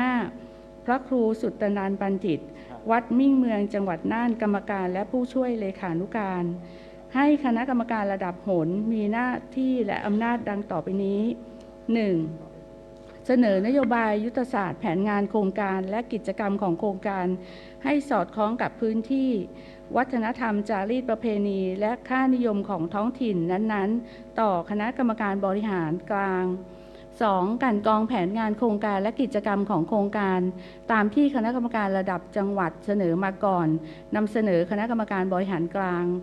15. พระครูสุตนันท์บัณฑิตวัดมิ่งเมืองจังหวัดน่านกรรมการและผู้ช่วยเลขานุการ ให้คณะกรรมการระดับหนมีหน้าที่และอำนาจดังต่อไปนี้ 1. เสนอนโยบายยุทธศาสตร์แผนงานโครงการและกิจกรรมของโครงการให้สอดคล้องกับพื้นที่วัฒนธรรมจารีตประเพณีและค่านิยมของท้องถิ่นนั้นๆต่อคณะกรรมการบริหารกลาง 2. การกองแผนงานโครงการและกิจกรรมของโครงการตามที่คณะกรรมการระดับจังหวัดเสนอมาก่อนนำเสนอคณะกรรมการบริหารกลาง 3.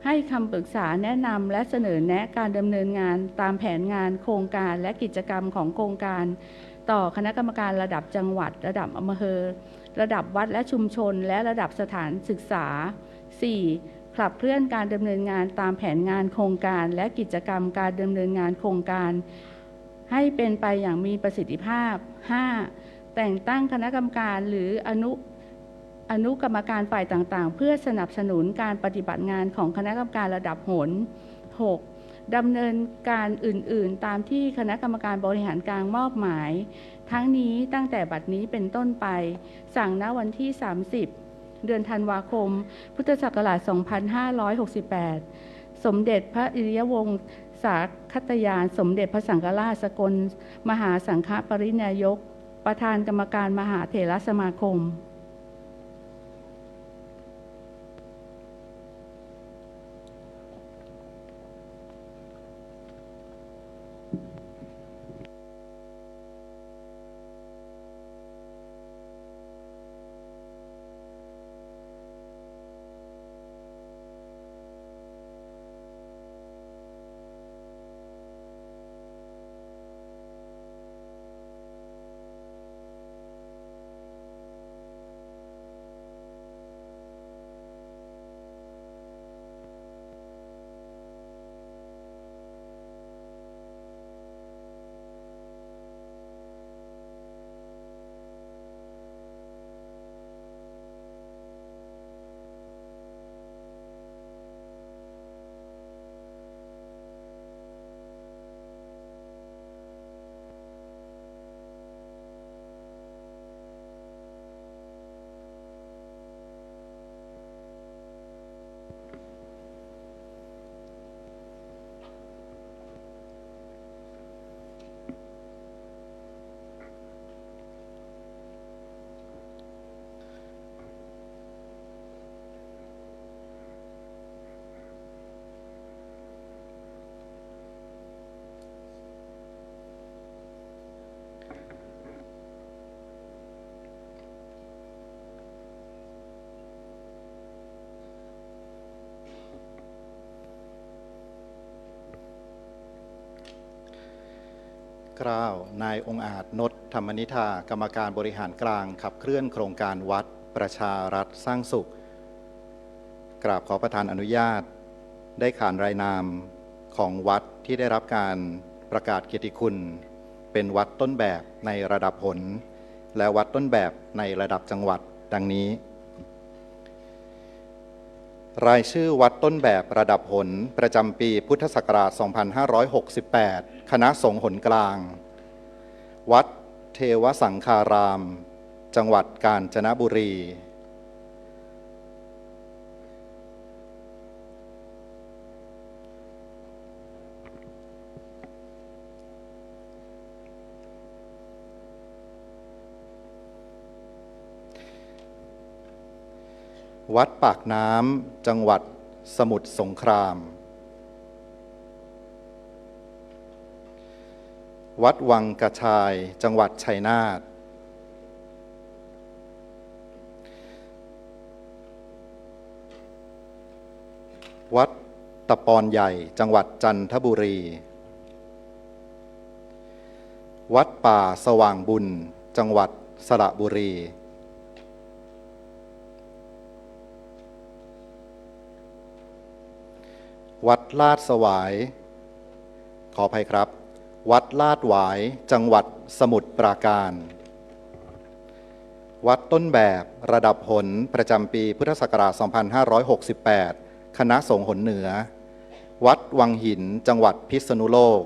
ให้คำปรึกษาแนะนำและเสนอแนะการดำเนินงานตามแผนงานโครงการและกิจกรรมของโครงการต่อคณะกรรมการระดับจังหวัดระดับอำเภอระดับวัดและชุมชนและระดับสถานศึกษา 4. ขับเคลื่อนการดำเนินงานตามแผนงานโครงการและกิจกรรมการดำเนินงานโครงการให้เป็นไปอย่างมีประสิทธิภาพ 5. แต่งตั้งคณะกรรมการหรืออนุกรรมการฝ่ายต่างๆเพื่อสนับสนุนการปฏิบัติงานของคณะกรรมการระดับหน 6. ดำเนินการอื่นๆตามที่คณะกรรมการบริหารกลางมอบหมายทั้งนี้ตั้งแต่บัดนี้เป็นต้นไปสั่งณวันที่ 30 เดือนธันวาคม พุทธศักราช 2568 สมเด็จพระอิริยวงศาคตยานสมเด็จพระสังฆราชสกลมหาสังฆปรินายกประธานกรรมการมหาเถรสมาคม เกล้านายองค์อาจนฏธรรมนิธากรรมการบริหารกลางขับเคลื่อนโครงการวัดประชารัฐสร้างสุข กราบขอประทานอนุญาตได้ขานรายนามของวัดที่ได้รับการประกาศเกียรติคุณเป็นวัดต้นแบบในระดับผล และวัดต้นแบบในระดับจังหวัดดังนี้ รายชื่อวัดต้นแบบระดับผลประจำปีพุทธศักราช 2568 คณะสงฆ์หนกลาง วัดเทวสังฆาราม จังหวัดกาญจนบุรี วัดปากน้ำจังหวัดสมุทรสงคราม วัดวังกระชายจังหวัดชัยนาท วัดตะปอนใหญ่จังหวัดจันทบุรี วัดป่าสว่างบุญจังหวัดสระบุรี วัดลาดสวายขออภัยครับ วัดลาดหวายจังหวัดสมุทรปราการ วัดต้นแบบระดับผลประจำปีพุทธศักราช 2568 คณะสงฆ์หนเหนือ วัดวังหินจังหวัดพิษณุโลก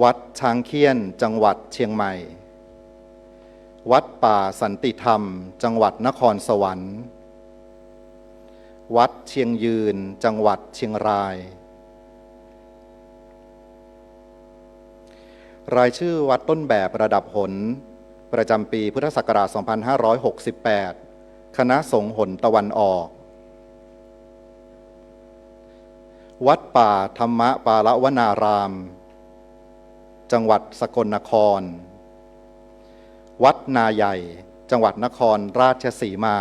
วัดช้างเคียนจังหวัดเชียงใหม่ วัดป่าสันติธรรมจังหวัดนครสวรรค์ วัดเชียงยืนจังหวัดเชียงราย รายชื่อวัดต้นแบบระดับหนประจำปีพุทธศักราช 2568 คณะสงฆ์หนตะวันออก วัดป่าธรรมปาละวนาราม จังหวัดสกลนคร วัดนาใหญ่จังหวัดนครราชสีมา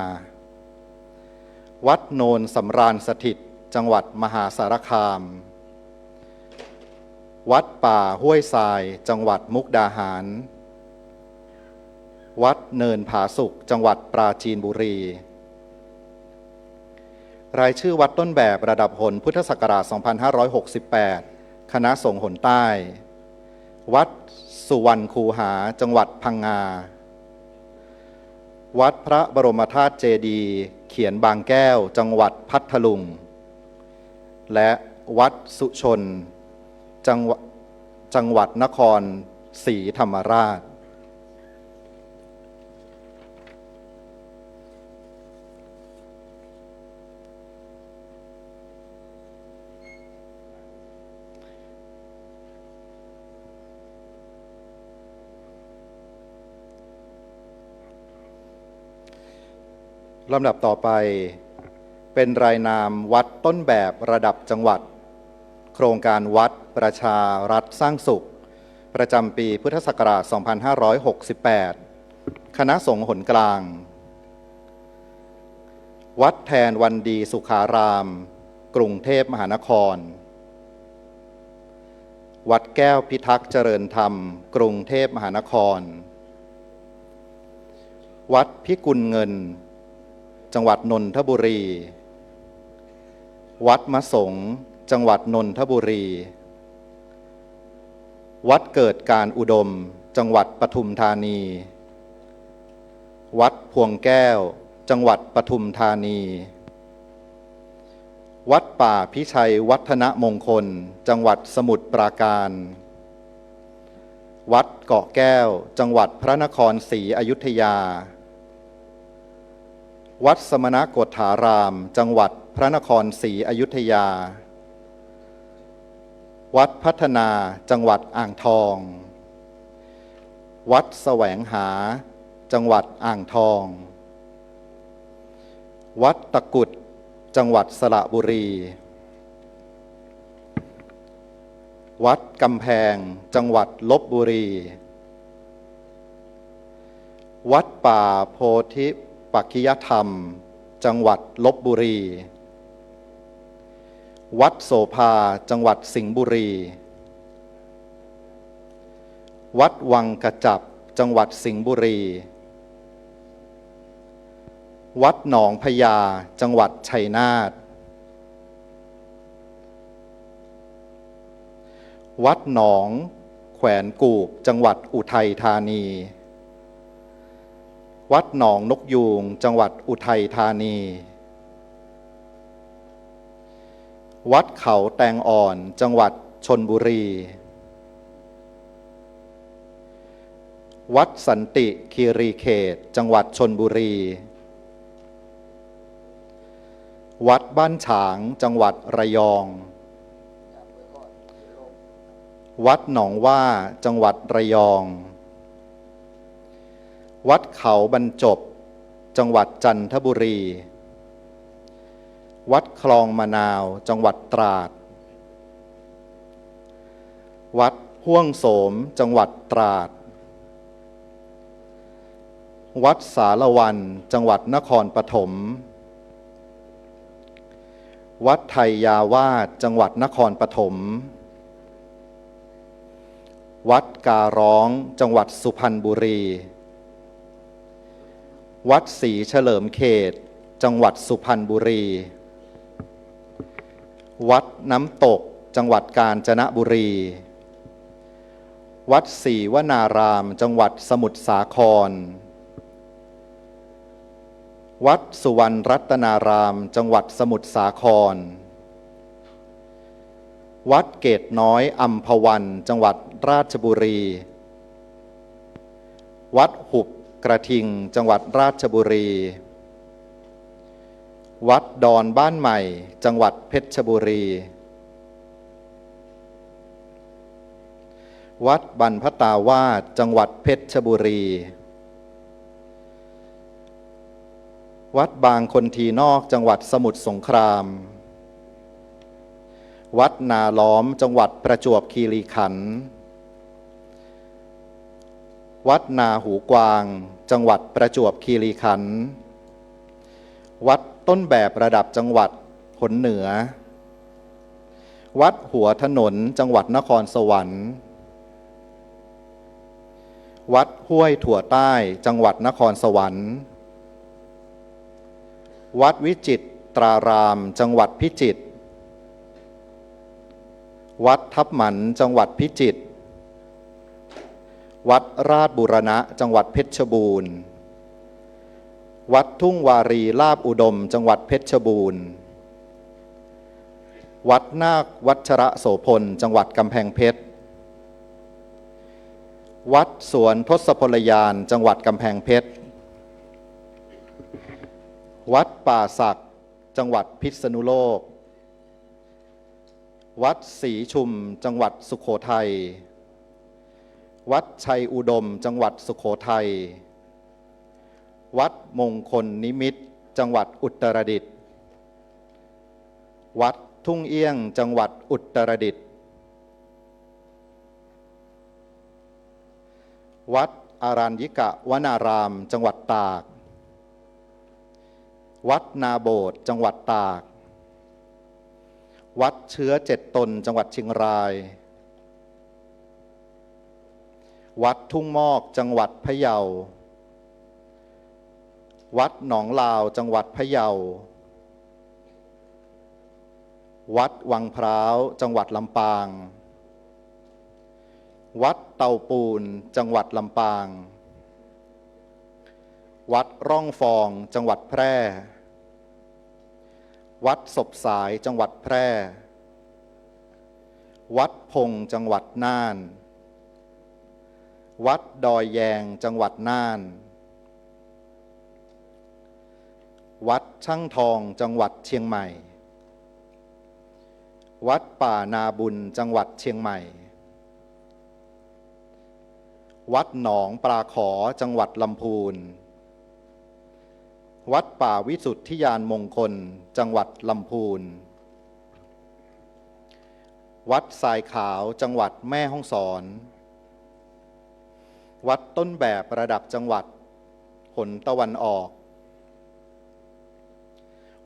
วัดโนนสำราญสถิตจังหวัดมหาสารคาม วัดป่าห้วยทรายจังหวัดมุกดาหาร วัดเนินผาสุกจังหวัดปราจีนบุรี รายชื่อวัดต้นแบบระดับหนพุทธศักราช 2568 คณะสงฆ์หนใต้ วัดสุวรรณคูหาจังหวัดพังงา วัดพระบรมธาตุเจดีย์เขียนบางแก้วจังหวัดพัทลุง และวัดสุชนจังหวัดนครศรีธรรมราช ลำดับต่อไปเป็นรายนามวัดต้นแบบระดับจังหวัดโครงการวัดประชารัฐสร้างสุขประจำปีพุทธศักราช 2568 คณะสงฆ์หนกลาง วัดแทนวันดีสุขาราม กรุงเทพมหานคร วัดแก้วพิทักษ์เจริญธรรมกรุงเทพมหานคร วัดพิกุลเงินจังหวัดนนทบุรี วัดมะสงจังหวัดนนทบุรี วัดเกิดการอุดมจังหวัดปทุมธานี วัดพวงแก้วจังหวัดปทุมธานี วัดป่าพิชัยวัฒนมงคลจังหวัดสมุทรปราการ วัดเกาะแก้วจังหวัดพระนครศรีอยุธยา วัดสมณโกฏฐารามจังหวัดพระนครศรีอยุธยา วัดพัฒนาจังหวัดอ่างทอง วัดแสวงหาจังหวัดอ่างทอง วัดตะกุดจังหวัดสระบุรี วัดกำแพงจังหวัดลพบุรี วัดป่าโพธิปักขิยธรรมจังหวัดลพบุรี วัดโสภาจังหวัดสิงห์บุรี วัดวังกระจับจังหวัดสิงห์บุรี วัดหนองพญาจังหวัดชัยนาท วัดหนองแขวนกูบจังหวัดอุทัยธานี วัดหนองนกยูงจังหวัดอุทัยธานี วัดเขาแตงอ่อนจังหวัดชลบุรี วัดสันติคีรีเขตจังหวัดชลบุรี วัดบ้านฉางจังหวัดระยอง วัดหนองว่าจังหวัดระยอง วัดเขาบรรจบจังหวัดจันทบุรี วัดคลองมะนาวจังหวัดตราด วัดห้วงโสมจังหวัดตราด วัดสารวันจังหวัดนครปฐม วัดไทยยาวาสจังหวัดนครปฐม วัดการ้องจังหวัดสุพรรณบุรี วัดศรีเฉลิมเขตจังหวัดสุพรรณบุรี วัดน้ำตกจังหวัดกาญจนบุรี วัดศรีวนารามจังหวัดสมุทรสาคร วัดสุวรรณรัตนารามจังหวัดสมุทรสาคร วัดเกตน้อยอัมพวันจังหวัดราชบุรี วัดหุบกระทิงจังหวัดราชบุรี วัดดอนบ้านใหม่จังหวัดเพชรบุรี วัดบรรพตาวาสจังหวัดเพชรบุรี วัดบางคนทีนอกจังหวัดสมุทรสงคราม วัดนาล้อมจังหวัดประจวบคีรีขันธ์ วัดนาหูกวางจังหวัดประจวบคีรีขันธ์ วัดต้นแบบระดับจังหวัดหนเหนือ วัดหัวถนนจังหวัดนครสวรรค์ วัดห้วยถั่วใต้จังหวัดนครสวรรค์ วัดวิจิตรารามจังหวัดพิจิตร วัดทับหมันจังหวัดพิจิตร วัดราชบูรณะจังหวัดเพชรบูรณ์ วัดทุ่งวารีลาบอุดมจังหวัดเพชรบูรณ์ วัดนาควัชระโสพลจังหวัดกำแพงเพชร วัดสวนทศพลยานจังหวัดกำแพงเพชร วัดป่าสักจังหวัดพิษณุโลก วัดศรีชุมจังหวัดสุโขทัย วัดชัยอุดมจังหวัดสุโขทัย วัดมงคลนิมิตรจังหวัดอุตรดิตถ์ วัดทุ่งเอี้ยงจังหวัดอุตรดิตถ์ วัดอารัญญิกวนารามจังหวัดตาก วัดนาโบดจังหวัดตาก วัดเชื้อ7 ตนจังหวัดเชียงราย วัดทุ่งมอกจังหวัดพะเยา วัดหนองลาวจังหวัดพะเยา วัดวังพร้าวจังหวัดลำปาง วัดเตาปูนจังหวัดลำปาง วัดร่องฟองจังหวัดแพร่ วัดศพสายจังหวัดแพร่ วัดพงจังหวัดน่าน วัดดอยแยงจังหวัดน่าน วัดช่างทองจังหวัดเชียงใหม่ วัดป่านาบุญจังหวัดเชียงใหม่ วัดหนองปลาขอจังหวัดลำพูน วัดป่าวิสุทธิยานมงคลจังหวัดลำพูน วัดทรายขาวจังหวัดแม่ฮ่องสอน วัดต้นแบบระดับจังหวัดหนตะวันออก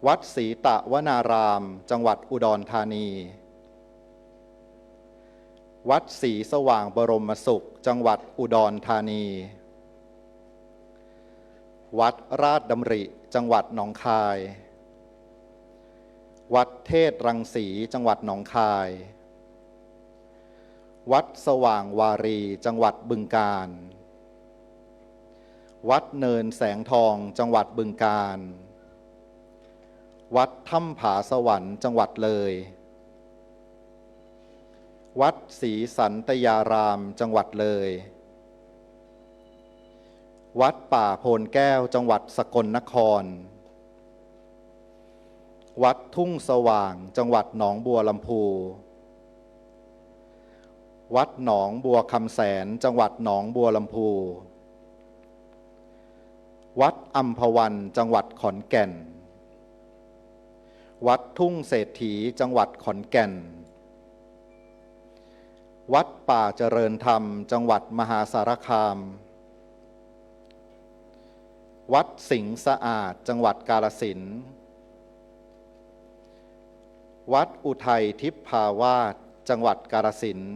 วัดศรีตะวนารามจังหวัดอุดรธานี วัดศรีสว่างบรมสุข จังหวัดอุดรธานี วัดราชดำริจังหวัดหนองคาย วัดเทศรังสีจังหวัดหนองคาย วัดสว่างวารีจังหวัดบึงกาฬ วัดเนินแสงทองจังหวัดบึงกาฬ วัดถ้ำผาสวรรค์จังหวัดเลย วัดศรีสันตยารามจังหวัดเลย วัดป่าโพนแก้วจังหวัดสกลนคร วัดทุ่งสว่างจังหวัดหนองบัวลำพู วัดหนองบัวคำแสนจังหวัดหนองบัวลำพู วัดอัมพวันจังหวัดขอนแก่น วัดทุ่งเศรษฐีจังหวัดขอนแก่น วัดป่าเจริญธรรมจังหวัดมหาสารคาม วัดสิงห์สะอาดจังหวัดกาฬสินธุ์ วัดอุทัยทิพพาวาสจังหวัดกาฬสินธุ์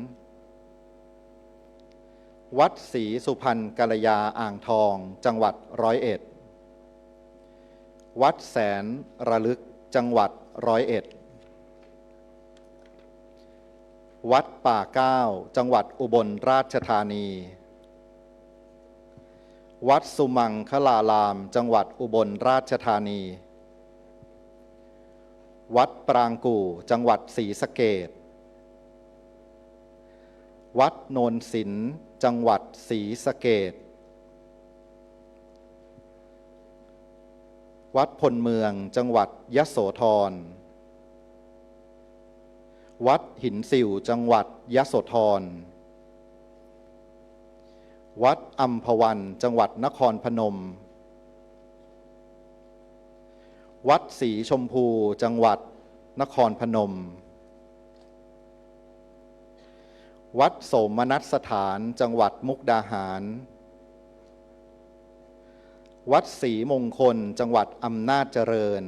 วัดศรีสุพรรณกัลยาอ่างทองจังหวัดร้อยเอ็ด วัดแสนระลึกจังหวัดร้อยเอ็ด วัดป่าเก้าจังหวัดอุบลราชธานี วัดสุมังคลารามจังหวัดอุบลราชธานี วัดปรางกู่จังหวัดศรีสะเกษ วัดโนนสินจังหวัดศรีสะเกษ วัดพลเมืองจังหวัดยโสธร วัดหินสิวจังหวัดยโสธร วัดอัมพวันจังหวัดนครพนม วัดศรีชมพูจังหวัดนครพนม วัดโสมนัสสถานจังหวัดมุกดาหาร วัดศรีมงคลจังหวัดอำนาจเจริญ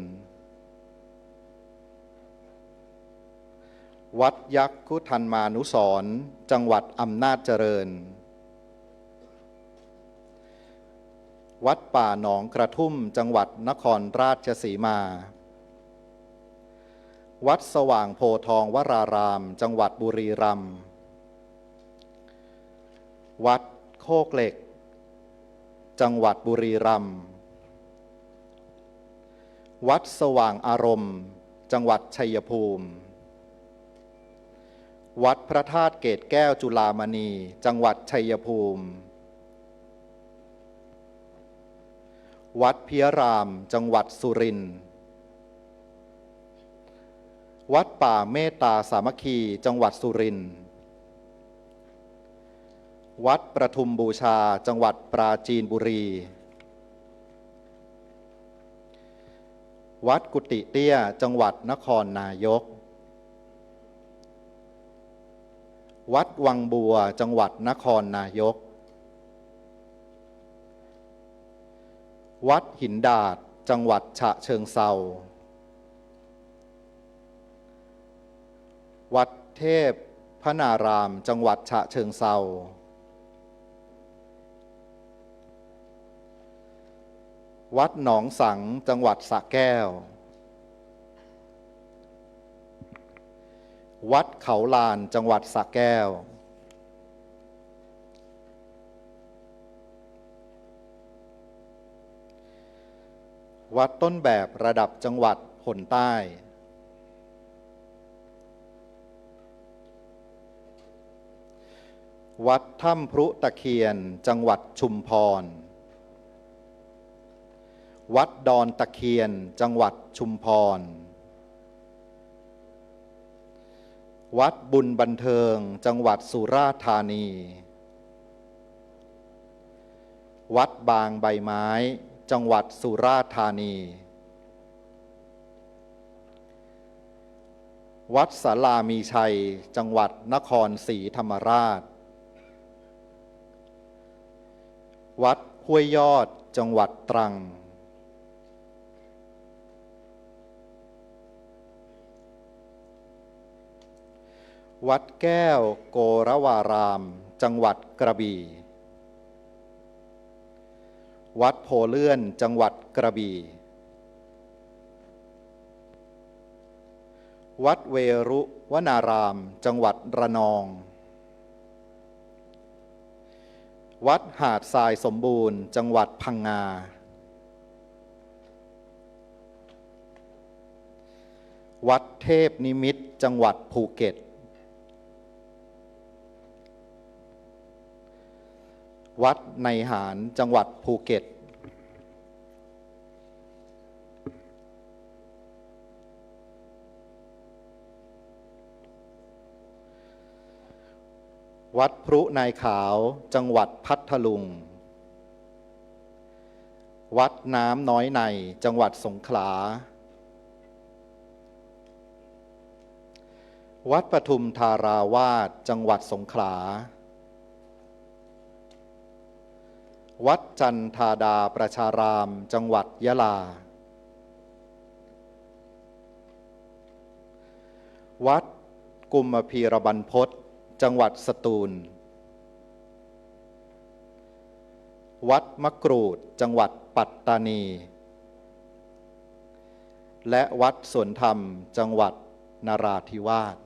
วัดยักษ์คุทันมานุสรณ์จังหวัดอำนาจเจริญ วัดป่าหนองกระทุ่มจังหวัดนครราชสีมา วัดสว่างโพทองวรารามจังหวัดบุรีรัมย์ วัดโคกเหล็กจังหวัดบุรีรัมย์ วัดสว่างอารมณ์จังหวัดชัยภูมิ วัดพระธาตุเกศแก้วจุฬามณีจังหวัดชัยภูมิ วัดพิยรามจังหวัดสุรินทร์ วัดป่าเมตตาสามัคคีจังหวัดสุรินทร์ วัดประทุมบูชาจังหวัดปราจีนบุรี วัดกุฏิเตี้ยจังหวัดนครนายก วัดวังบัวจังหวัดนครนายก วัดหินดาดจังหวัดฉะเชิงเทรา วัดเทพพนารามจังหวัดฉะเชิงเทรา วัดหนองสังจังหวัดสระแก้ว วัดเขาลานจังหวัดสระแก้ว วัดต้นแบบระดับจังหวัดหนใต้ วัดถ้ำพรุตะเคียนจังหวัดชุมพร วัดดอนตะเคียนจังหวัดชุมพร วัดบุญบันเทิงจังหวัดสุราษฎร์ธานี วัดบางใบไม้จังหวัดสุราษฎร์ธานี วัดศาลามีชัยจังหวัดนครศรีธรรมราช วัดห้วยยอดจังหวัดตรัง วัดแก้วโกรวาราม จังหวัดกระบี่วัดโพเลื่อนจังหวัดกระบี่วัดเวรุวนารามจังหวัดระนองวัดหาดทรายสมบูรณ์จังหวัดพังงาวัดเทพนิมิตรจังหวัดภูเก็ตวัดในหารจังหวัดภูเก็ตวัดพรุนายขาวจังหวัดพัทลุงวัดน้ำน้อยในจังหวัดสงขลาวัดปทุมธาราวาสจังหวัดสงขลาวัดจันทาดาประชารามจังหวัดยะลาวัดกุมพีรบรรพตจังหวัดสตูลวัดมะกรูดจังหวัดปัตตานีและวัดสวนธรรมจังหวัดนราธิวาส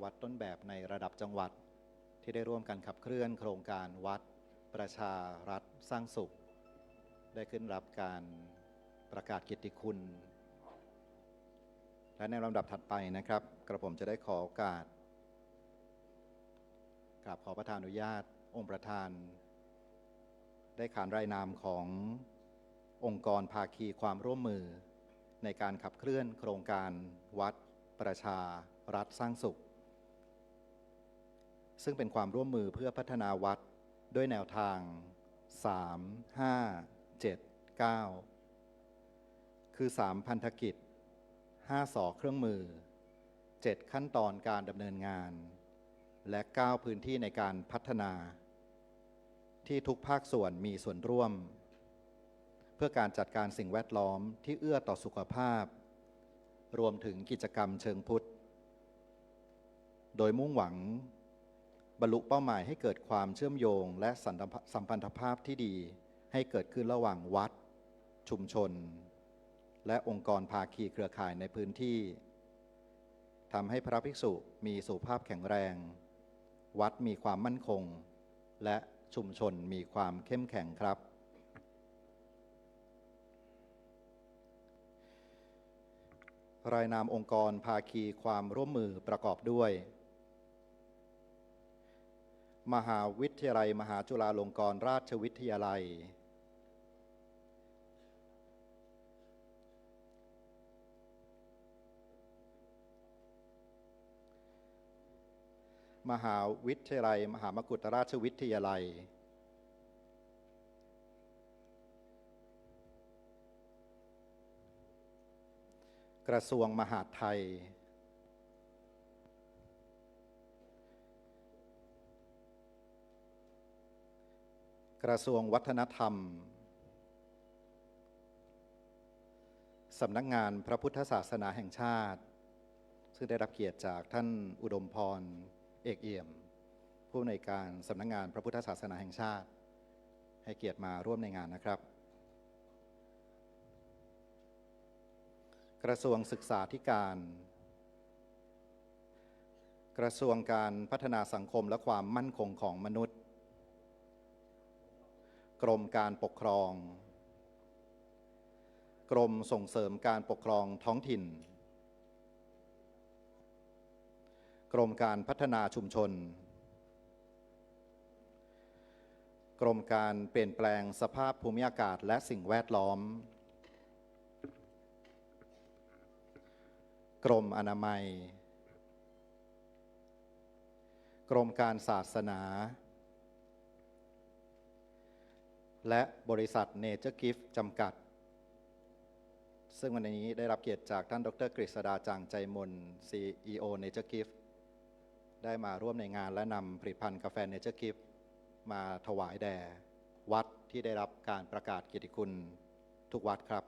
วัดต้นแบบในระดับจังหวัด ที่ได้ร่วมกันขับเคลื่อนโครงการวัดประชารัฐสร้างสุข ได้ขึ้นรับการประกาศเกียรติคุณ และในลำดับถัดไปนะครับ กระผมจะได้ขอโอกาสกราบขอประทานอนุญาตองค์ประธาน ได้ขานรายนามขององค์กรภาคีความร่วมมือ ในการขับเคลื่อนโครงการวัดประชารัฐสร้างสุข ซึ่งเป็นความร่วมมือเพื่อพัฒนาวัดด้วยแนวทาง 3, 5, 7, 9 คือ 3 พันธกิจ 5 สอเครื่องมือ 7 ขั้นตอนการดำเนินงาน และ 9 พื้นที่ในการพัฒนา ที่ทุกภาคส่วนมีส่วนร่วม เพื่อการจัดการสิ่งแวดล้อมที่เอื้อต่อสุขภาพ รวมถึงกิจกรรมเชิงพุทธ โดยมุ่งหวังบรรลุเป้าหมายให้เกิดความเชื่อมโยงและสัมพันธภาพที่ดีให้เกิดขึ้นระหว่างวัด ชุมชน และองค์กรภาคีเครือข่ายในพื้นที่ทำให้พระภิกษุมีสุขภาพแข็งแรง วัดมีความมั่นคง และชุมชนมีความเข้มแข็งครับ รายนามองค์กรภาคีความร่วมมือประกอบด้วย มหาวิทยาลัยมหาจุฬาลงกรณราชวิทยาลัย มหาวิทยาลัยมหามกุฏราชวิทยาลัย กระทรวงมหาดไทย กระทรวงวัฒนธรรม สำนักงานพระพุทธศาสนาแห่งชาติ ซึ่งได้รับเกียรติจากท่านอุดมพร เอกเอี่ยม ผู้อำนวยการสำนักงานพระพุทธศาสนาแห่งชาติ ให้เกียรติมาร่วมในงานนะครับ กระทรวงศึกษาธิการ กระทรวงการพัฒนาสังคมและความมั่นคงของมนุษย์ กรมการปกครอง กรมส่งเสริมการปกครองท้องถิ่น กรมการพัฒนาชุมชน กรมการเปลี่ยนแปลงสภาพภูมิอากาศและสิ่งแวดล้อม กรมอนามัย กรมการศาสนา และบริษัทเนเจอร์กิฟต์จำกัด ซึ่งวันนี้ได้รับเกียรติจากท่านดร.กฤษดาจางใจมน CEO Nature Gift ได้มาร่วมในงานและนำผลิตภัณฑ์กาแฟ Nature Gift มาถวายแด่วัดที่ได้รับการประกาศเกียรติคุณทุกวัดครับ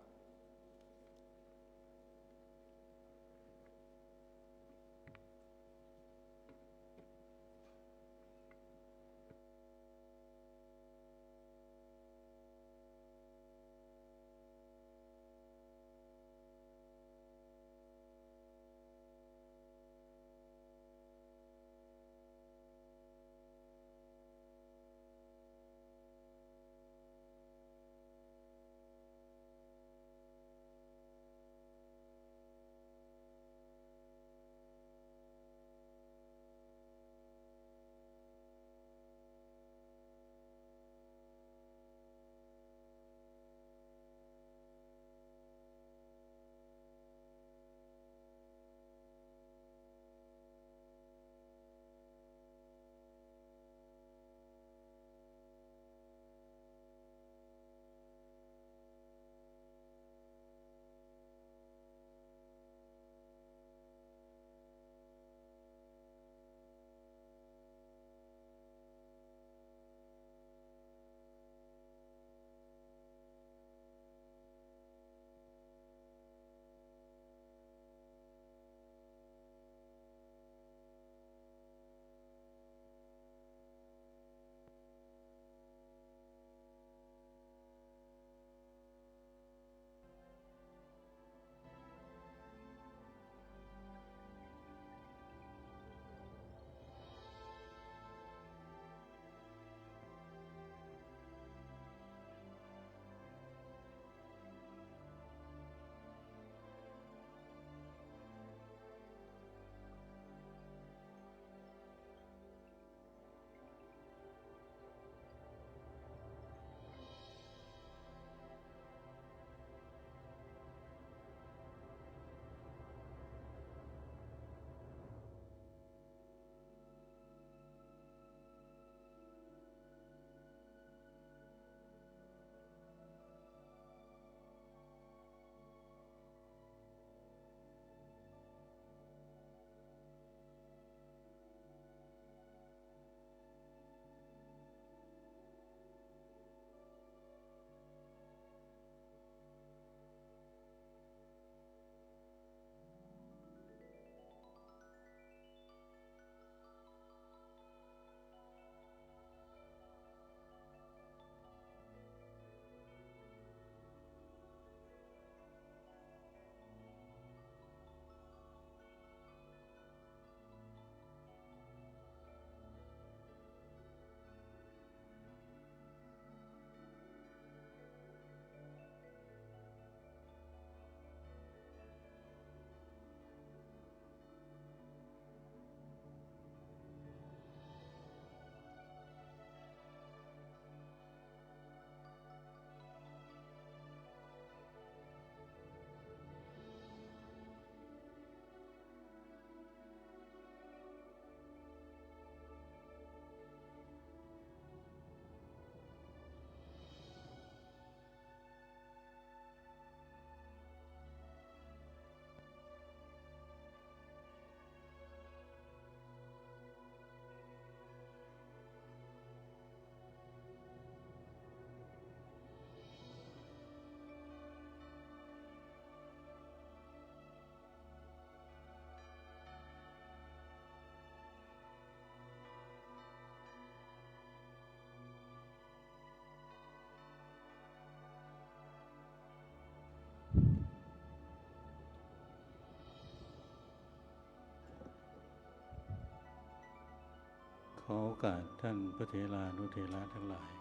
ขอโอกาสท่านพระเถรานุเถระทั้งหลาย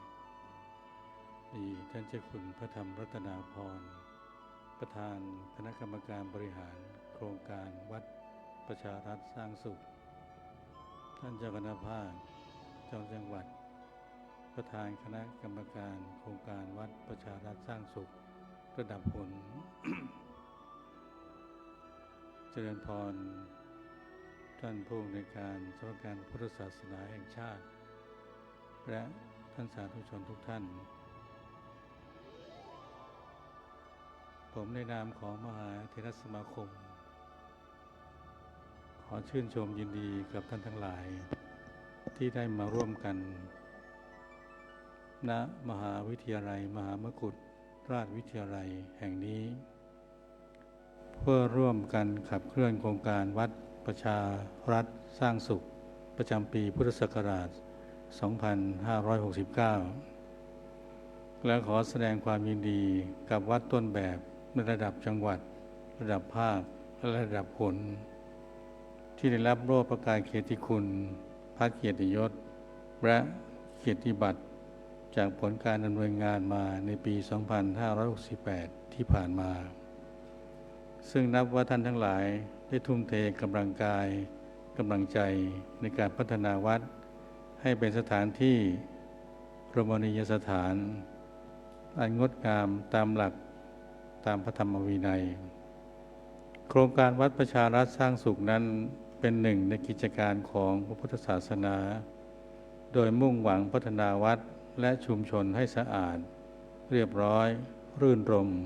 ดีท่านเจ้าคุณพระธรรมรัตนาพรประธานคณะกรรมการบริหารโครงการวัดประชารัฐสร้างสุขท่านเจ้าคณะภาคเจ้าจังหวัดประธานคณะกรรมการโครงการวัดประชารัฐสร้างสุขระดับผล เจริญพรท่านผู้ในวยการสำนักงานพุทธศาสนาแห่งชาติและท่านสาธุชนทุกท่านผมในนามของมหาเถรสมาคมขอชื่นชมยินดีกับท่านทั้งหลายที่ได้มาร่วมกันณมหาวิทยาลัยมหามกุฏราชวิทยาลัยแห่งนี้เพื่อร่วมกันขับเคลื่อนโครงการวัดประชารัฐสร้างสุขประจำปีพุทธศักราช 2569 และขอแสดงความยินดีกับวัดต้นแบบในระดับจังหวัดระดับภาคและระดับผลที่ได้รับโล่ประกาศเกียรติคุณพระเกียรติยศและเกียรติบัตรจากผลการดำเนินงานมาในปี 2568 ที่ผ่านมาซึ่งนับว่าท่านทั้งหลายได้ทุ่มเทกำลังกายกำลังใจในการพัฒนาวัดให้เป็นสถานที่รมณียสถานอันงดงามตามหลักตามพระธรรมวินัยโครงการวัดประชารัฐสร้างสุขนั้นเป็นหนึ่งในกิจการของพระพุทธศาสนาโดยมุ่งหวังพัฒนาวัดและชุมชนให้สะอาดเรียบร้อยรื่นรมย์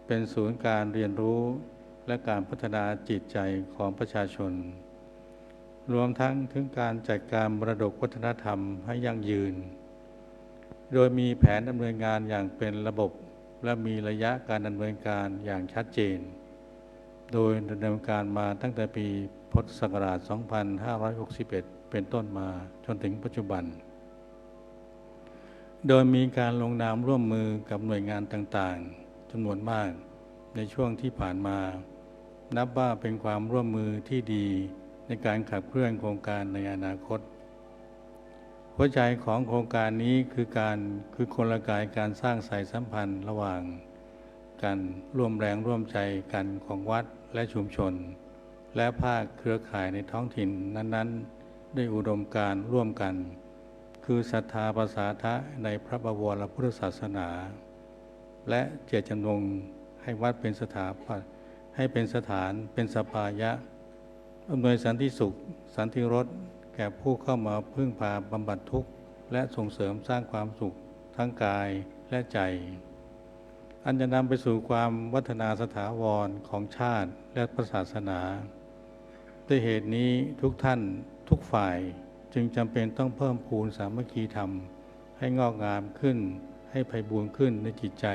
เป็นศูนย์การเรียนรู้และการพัฒนาจิตใจของประชาชนรวมทั้งถึงการจัดการมรดกวัฒนธรรมให้ยั่งยืนโดยมีแผนดำเนินงานอย่างเป็นระบบและมีระยะการดำเนินการอย่างชัดเจนโดยดำเนินการมาตั้งแต่ปีพุทธศักราช 2561 เป็นต้นมาจนถึงปัจจุบันโดยมีการลงนามร่วมมือกับหน่วยงานต่างๆจำนวนมากในช่วงที่ผ่านมานับว่าเป็นความร่วมมือที่ดีในการขับเคลื่อนโครงการในอนาคตหัวใจของโครงการนี้คือกลไกการสร้างสายสัมพันธ์ระหว่างการร่วมแรงร่วมใจกันของวัดและชุมชนและภาคเครือข่ายในท้องถิ่นนั้นๆด้วยอุดมการณ์ร่วมกันคือศรัทธาประสาทะในพระบวรพุทธศาสนาและเจตจำนงให้วัดเป็นสถานเป็นสภายะอำนวยสันติสุขสันติรสแก่ผู้เข้ามาพึ่งพาบำบัดทุกข์และส่งเสริมสร้างความสุขทั้งกายและใจอันจะนำไปสู่ความวัฒนาสถาวรของชาติและศาสนาด้วยเหตุนี้ทุกท่านทุกฝ่ายจึงจำเป็นต้องเพิ่มพูนสามัคคีธรรมให้งอกงามขึ้นให้ไพบูลย์ขึ้นในจิตใจ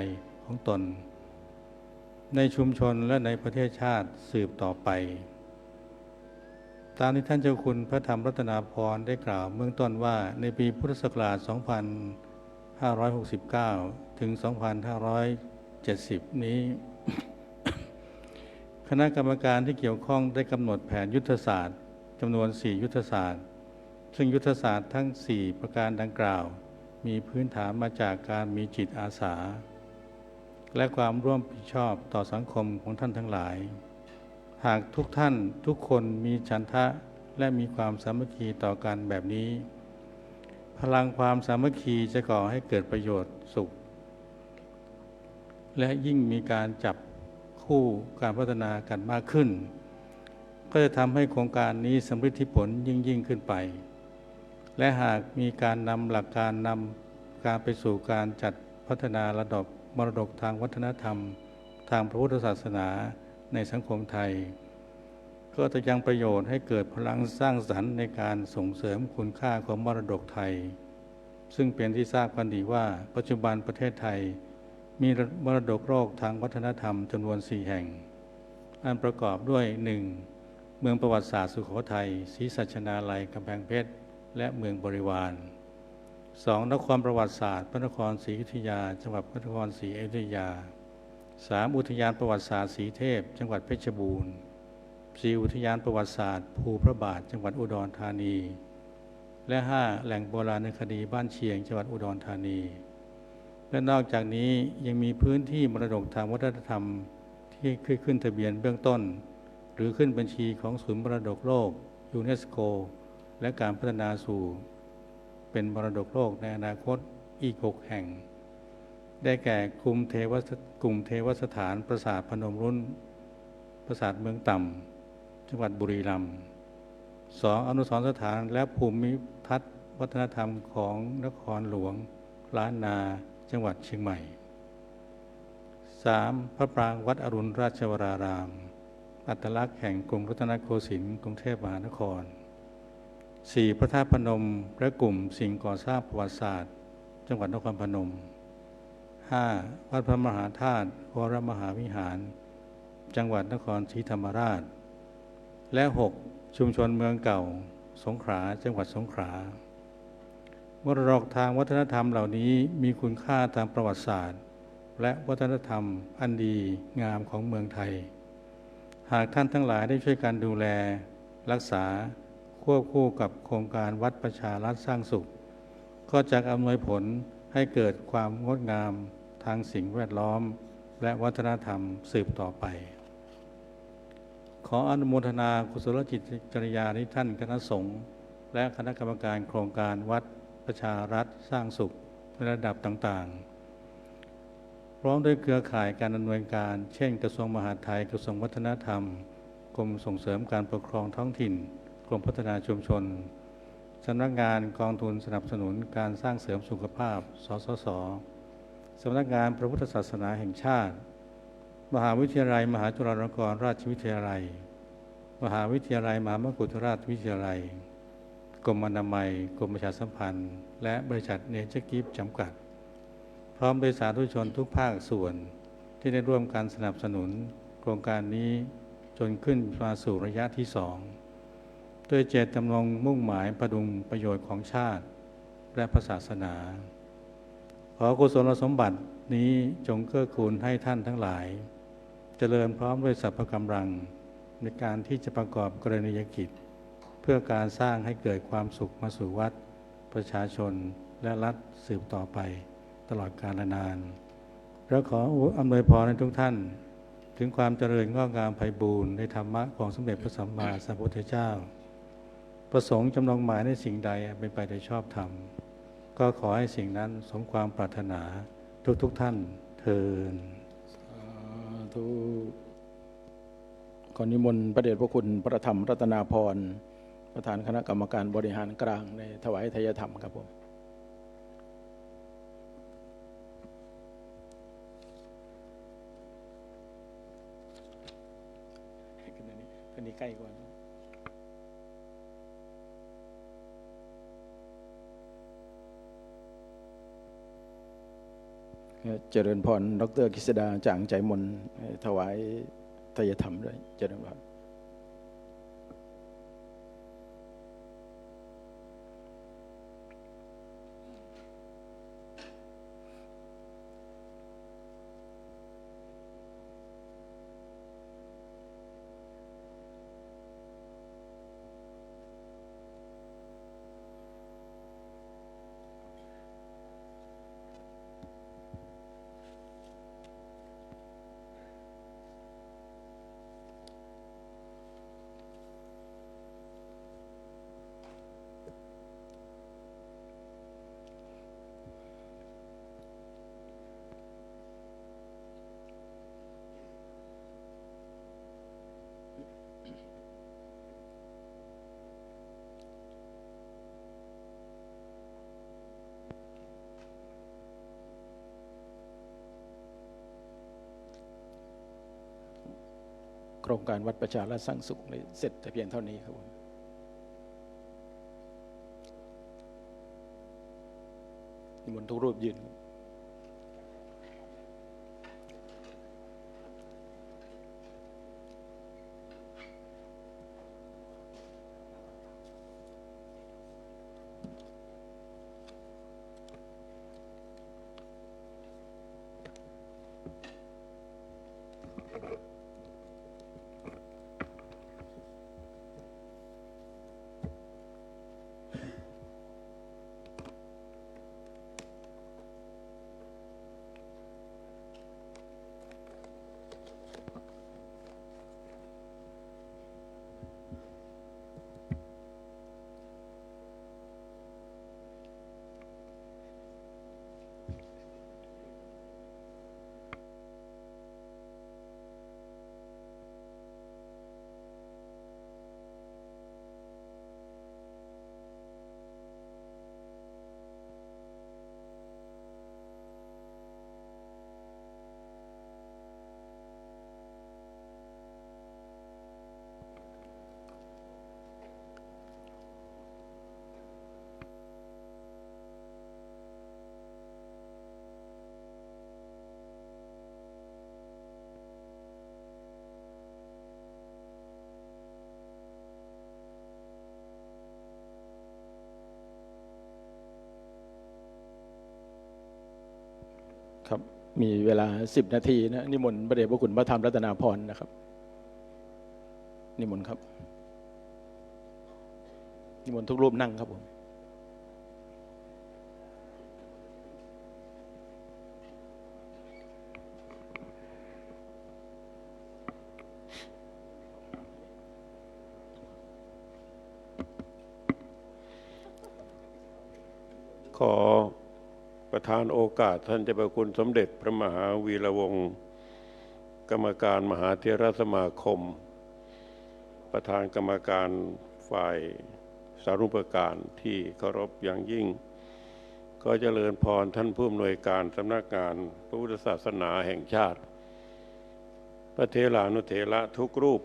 ของตนในชุมชนและในประเทศชาติสืบต่อไปตามที่ท่านเจ้าคุณพระธรรมรัตนาพรได้กล่าวเบื้องต้นว่าในปีพุทธศักราช 2569 ถึง 2570 นี้ คณะกรรมการที่เกี่ยวข้องได้กำหนดแผนยุทธศาสตร์จำนวน 4 ยุทธศาสตร์ซึ่งยุทธศาสตร์ทั้ง 4 ประการดังกล่าวมีพื้นฐานมาจากการมีจิตอาสาและความร่วมผิดชอบต่อสังคมของท่านทั้งหลายหากทุกท่านทุกคนมีฉันทะและมีความสามัคคีต่อกันแบบนี้พลังความสามัคคีจะก่อให้เกิดประโยชน์สุขและยิ่งมีการจับคู่การพัฒนากันมากขึ้นก็จะทำให้โครงการนี้สำเร็จผลยิ่งขึ้นไปและหากมีการนำหลักการนำการไปสู่การจัดพัฒนาระดับมรดกทางวัฒนธรรมทางพระพุทธศาสนาในสังคมไทยก็จะยังประโยชน์ให้เกิดพลังสร้างสรรค์ในการส่งเสริมคุณค่าของมรดกไทยซึ่งเป็นที่ทราบกันดีว่าปัจจุบันประเทศไทยมีมรดกโลกทางวัฒนธรรมจำนวน 4 แห่งอันประกอบด้วย 1. เมืองประวัติศาสตร์สุโขทัยศรีสัชนาลัยกำแพงเพชรและเมืองบริวาร 2. นครประวัติศาสตร์พระนครศรีอยุธยาจังหวัดพระนครศรีอยุธยา 3. อุทยานประวัติศาสตร์ศรีเทพจังหวัดเพชรบูรณ์ 4. อุทยานประวัติศาสตร์ภูพระบาทจังหวัดอุดรธานี และ 5. แหล่งโบราณคดีบ้านเชียงจังหวัดอุดรธานีและนอกจากนี้ยังมีพื้นที่มรดกทางวัฒนธรรมที่ขึ้นทะเบียนเบื้องต้นหรือขึ้นบัญชีของศูนย์มรดกโลกยูเนสโกและการพัฒนาสู่เป็นมรดกโลกในอนาคตอีก 6 แห่งได้แก่กลุ่มเทวสถานปราสาทพนมรุ้นปราสาทเมืองต่ำจังหวัดบุรีรัมย์ 2. อนุสรณ์สถานและภูมิทัศน์วัฒนธรรมของนครหลวงล้านนาจังหวัดเชียงใหม่ 3. พระปรางวัดอรุณราชวรารามอัตลักษณ์แห่งกรุงรัตนโกสินทร์กรุงเทพมหานคร 4. พระธาตุพนมและกลุ่มสิ่งก่อสร้างประวัติศาสตร์จังหวัดนครพนม 5. วัดพระมหาธาตุวรมหาวิหารจังหวัดนครศรีธรรมราชและ 6. ชุมชนเมืองเก่าสงขลาจังหวัดสงขลามรดกทางวัฒนธรรมเหล่านี้มีคุณค่าทางประวัติศาสตร์และวัฒนธรรมอันดีงามของเมืองไทยหากท่านทั้งหลายได้ช่วยกันดูแลรักษาควบคู่กับโครงการวัดประชารัฐสร้างสุขก็จะอำนวยผลให้เกิดความงดงามทางสิ่งแวดล้อมและวัฒนธรรมสืบต่อไปขออนุโมทนากุศลจิตจริยาที่ท่านคณะสงฆ์และคณะกรรมการโครงการวัดประชารัฐสร้างสุขในระดับต่างๆพร้อมด้วยเครือข่ายการดำเนินการเช่นกระทรวงมหาดไทยกระทรวงวัฒนธรรมกรมส่งเสริมการปกครองท้องถิ่นกรมพัฒนาชุมชนสำนักงานกองทุนสนับสนุนการสร้างเสริมสุขภาพสสส.สำนักงานพระพุทธศาสนาแห่งชาติมหาวิทยาลัยมหาจุฬาลงกรณราชวิทยาลัยมหาวิทยาลัยมหามกุฏราชวิทยาลัยกรมอนามัยกรมประชาสัมพันธ์และบริษัทเนเจอร์กิฟต์จำกัดพร้อมโดยสาธุชนทุกภาคส่วนที่ได้ร่วมกันสนับสนุนโครงการนี้จนขึ้นมาสู่ระยะที่ 2โดยเจตจำนงมุ่งหมายประดุงประโยชน์ของชาติและศาสนาขอกุศลสมบัตินี้จงเกื้อกูลให้ท่านทั้งหลายเจริญพร้อมด้วยสรรพกำลังในการที่จะประกอบกรณียกิจเพื่อการสร้างให้เกิดความสุขมาสู่วัดประชาชนและรัฐสืบต่อไปตลอดกาลนานและขออำนวยพรให้ทุกท่านถึงความเจริญงอกงามไพบูรย์ในธรรมะของสมเด็จพระสัมมาสัมพุทธเจ้าประสงค์จำลองหมายในสิ่งใดเป็นไปโดยชอบธรรมก็ขอให้สิ่งนั้นสมความปรารถนาทุกท่านเทอญขอนิมนต์พระเดชพระคุณพระธรรมรัตนาภรณ์ประธานคณะกรรมการบริหารกลางในถวายทายธรรมครับผมขึ้นนี้ใกล้กว่าเจริญพรดร.กฤษดาจ่างใจมนถวายทายธรรมด้วยเจริญพรโครงการวัดประชารัฐสร้างสุขเลยเสร็จแต่เพียงเท่านี้ครับผมนิมนต์ทุกรูปยืน ครับมีเวลา10 นาทีนะนิมนต์พระเดชพระคุณพระธรรมรัตนาพรนะครับนิมนต์ครับนิมนต์ทุกรูปนั่งครับผมขอประทานโอกาสท่านเจ้าประคุณสมเด็จพระมหาวีระวงศ์กรรมการมหาเถรสมาคมประธานกรรมการฝ่ายสารุปการที่เคารพอย่างยิ่งก็เจริญพรท่านผู้อำนวยการสำนักงานพระพุทธศาสนาแห่งชาติพระเถรานุเถระทุกรูป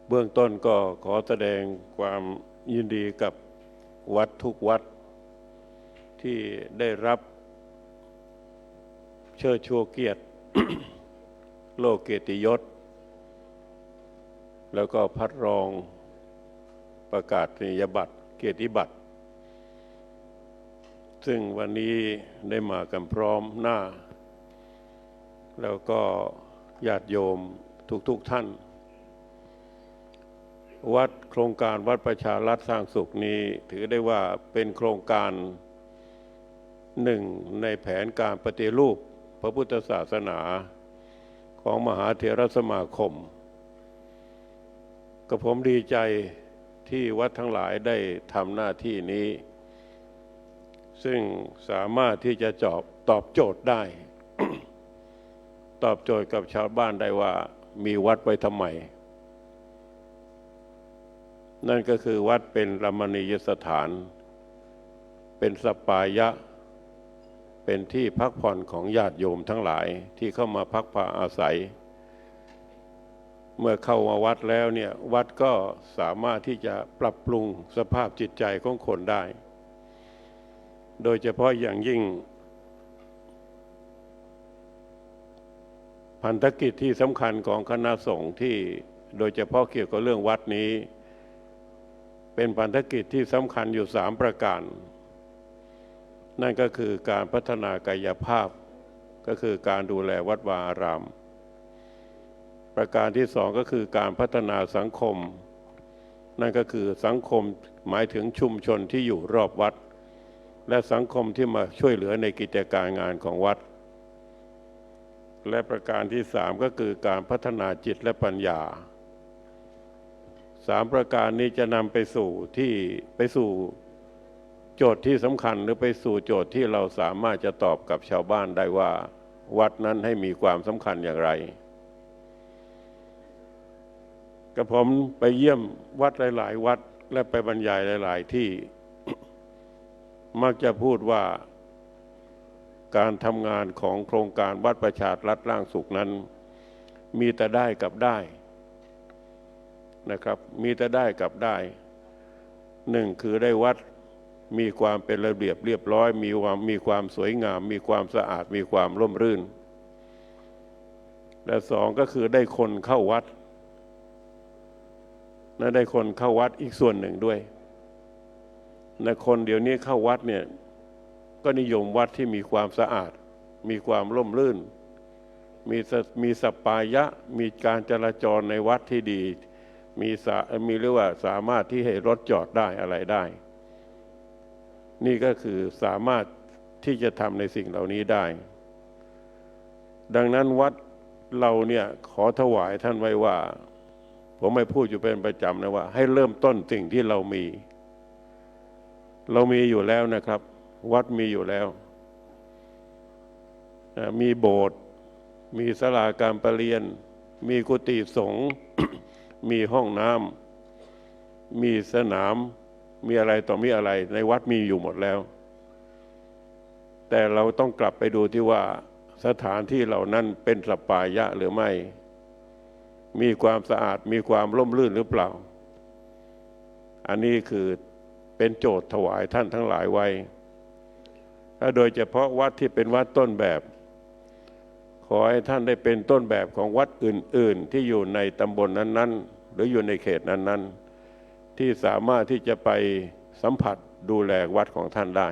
เบื้องต้นก็ขอแสดงความยินดีกับวัดทุกวัดที่ได้รับเชิดชูเกียรติ โลกเกียรติยศแล้วก็พัดรองประกาศนียบัตรเกียรติบัตรซึ่งวันนี้ได้มากันพร้อมหน้าแล้วก็ญาติโยมทุกท่านวัดโครงการวัดประชารัฐสร้างสุขนี้ถือได้ว่าเป็นโครงการหนึ่งในแผนการปฏิรูปพระพุทธศาสนาของมหาเถรสมาคมก็ผมดีใจที่วัดทั้งหลายได้ทำหน้าที่นี้ซึ่งสามารถที่จะตอบโจทย์ได้ ตอบโจทย์กับชาวบ้านได้ว่ามีวัดไว้ทำไมนั่นก็คือวัดเป็นรมณียสถานเป็นสปายะเป็นที่พักผ่อนของญาติโยมทั้งหลายที่เข้ามาพักผ่อนอาศัยเมื่อเข้ามาวัดแล้วเนี่ยวัดก็สามารถที่จะปรับปรุงสภาพจิตใจของคนได้โดยเฉพาะอย่างยิ่งพันธกิจที่สำคัญของคณะสงฆ์ที่โดยเฉพาะเกี่ยวกับเรื่องวัดนี้เป็นพันธกิจที่สำคัญอยู่3 ประการนั่นก็คือการพัฒนากายภาพก็คือการดูแลวัดวาอารามประการที่2ก็คือการพัฒนาสังคมนั่นก็คือสังคมหมายถึงชุมชนที่อยู่รอบวัดและสังคมที่มาช่วยเหลือในกิจการงานของวัดและประการที่3ก็คือการพัฒนาจิตและปัญญา3 ประการนี้จะนำไปสู่โจทย์ที่สำคัญหรือไปสู่โจทย์ที่เราสามารถจะตอบกับชาวบ้านได้ว่าวัดนั้นให้มีความสำคัญอย่างไรกับผมไปเยี่ยมวัดหลายๆวัดและไปบรรยายหลายๆที่ มักจะพูดว่าการทำงานของโครงการวัดประชารัฐร่างสุขนั้นมีแต่ได้กับได้นะครับมีแต่ได้กับได้1คือได้วัดมีความเป็นระเบียบเรียบร้อยมีความสวยงามมีความสะอาดมีความร่มรื่นและ2ก็คือได้คนเข้าวัดและได้คนเข้าวัดอีกส่วนหนึ่งด้วยในคนเดี๋ยวนี้เข้าวัดเนี่ยก็นิยมวัดที่มีความสะอาดมีความร่มรื่นมีสัปปายะมีการจราจรในวัดที่ดีมีเรียกว่าสามารถที่ให้รถจอดได้อะไรได้นี่ก็คือสามารถที่จะทำในสิ่งเหล่านี้ได้ดังนั้นวัดเราเนี่ยขอถวายท่านไว้ว่าผมไม่พูดอยู่เป็นประจำนะว่าให้เริ่มต้นสิ่งที่เรามีอยู่แล้วนะครับวัดมีอยู่แล้วมีโบสถ์มีศาลาการประเรียนมีกุฏิสงฆ์ มีห้องน้ำมีสนามมีอะไรต่อมีอะไรในวัดมีอยู่หมดแล้วแต่เราต้องกลับไปดูที่ว่าสถานที่เหล่านั้นเป็นสัปปายะหรือไม่มีความสะอาดมีความร่มรื่นหรือเปล่าอันนี้คือเป็นโจทย์ถวายท่านทั้งหลายไว้ถ้าโดยเฉพาะวัดที่เป็นวัดต้นแบบขอให้ท่านได้เป็นต้นแบบของวัดอื่นๆที่อยู่ในตำบลนั้นๆหรืออยู่ในเขตนั้นๆที่สามารถที่จะไปสัมผัสดูแลวัดของท่านได้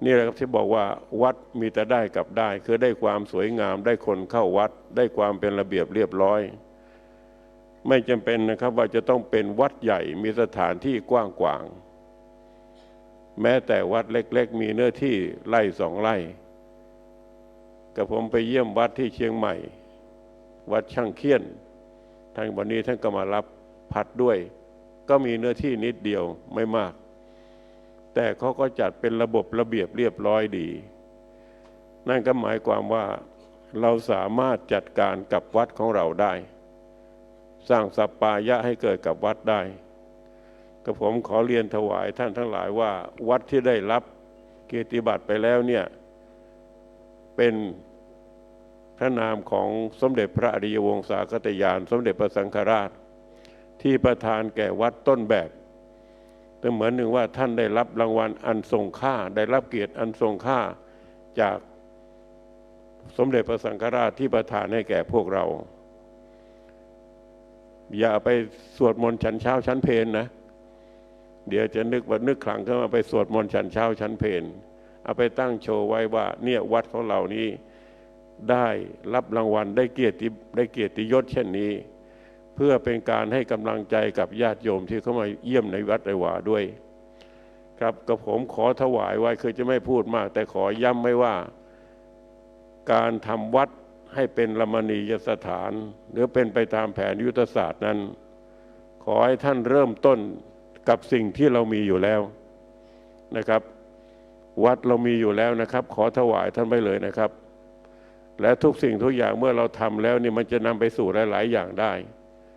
นี่แหละครับที่บอกว่าวัดมีแต่ได้กับได้คือได้ความสวยงามได้คนเข้าวัดได้ความเป็นระเบียบเรียบร้อยไม่จำเป็นนะครับว่าจะต้องเป็นวัดใหญ่มีสถานที่กว้างขวางแม้แต่วัดเล็กๆมีเนื้อที่ไร่2 ไร่กับผมไปเยี่ยมวัดที่เชียงใหม่วัดช่างเคียนทางวันนี้ท่านก็มารับพัดด้วยก็มีเนื้อที่นิดเดียวไม่มากแต่เขาก็จัดเป็นระบบระเบียบเรียบร้อยดีนั่นก็หมายความว่าเราสามารถจัดการกับวัดของเราได้สร้างสัปปายะให้เกิดกับวัดได้ก็ผมขอเรียนถวายท่านทั้งหลายว่าวัดที่ได้รับเกียรติบัตรไปแล้วเนี่ยเป็นพระนามของสมเด็จพระอริยวงศาคตญาณสมเด็จพระสังฆราชที่ประทานแก่วัดต้นแบบแต่เหมือนหนึ่งว่าท่านได้รับรางวัลอันทรงค่าได้รับเกียรติอันทรงค่าจากสมเด็จพระสังฆราชที่ประทานให้แก่พวกเราอย่าไปสวดมนต์ฉันเช้าฉันเพลนะเดี๋ยวจะนึกขลังขึ้นมาไปสวดมนต์ฉันเช้าฉันเพลเอาไปตั้งโชว์ไว้ว่าเนี่ยวัดของเรานี้ได้รับรางวัลได้เกียรติยศเช่นนี้เพื่อเป็นการให้กำลังใจกับญาติโยมที่เข้ามาเยี่ยมในวัดไร่หว่าด้วยครับกับผมขอถวายไว้คือจะไม่พูดมากแต่ขอย้ำไว้ว่าการทำวัดให้เป็นรมณียสถานหรือเป็นไปตามแผนยุทธศาสตร์นั้นขอให้ท่านเริ่มต้นกับสิ่งที่เรามีอยู่แล้วนะครับวัดเรามีอยู่แล้วนะครับขอถวายท่านไปเลยนะครับและทุกสิ่งทุกอย่างเมื่อเราทำแล้วนี่มันจะนำไปสู่หลายๆอย่างได้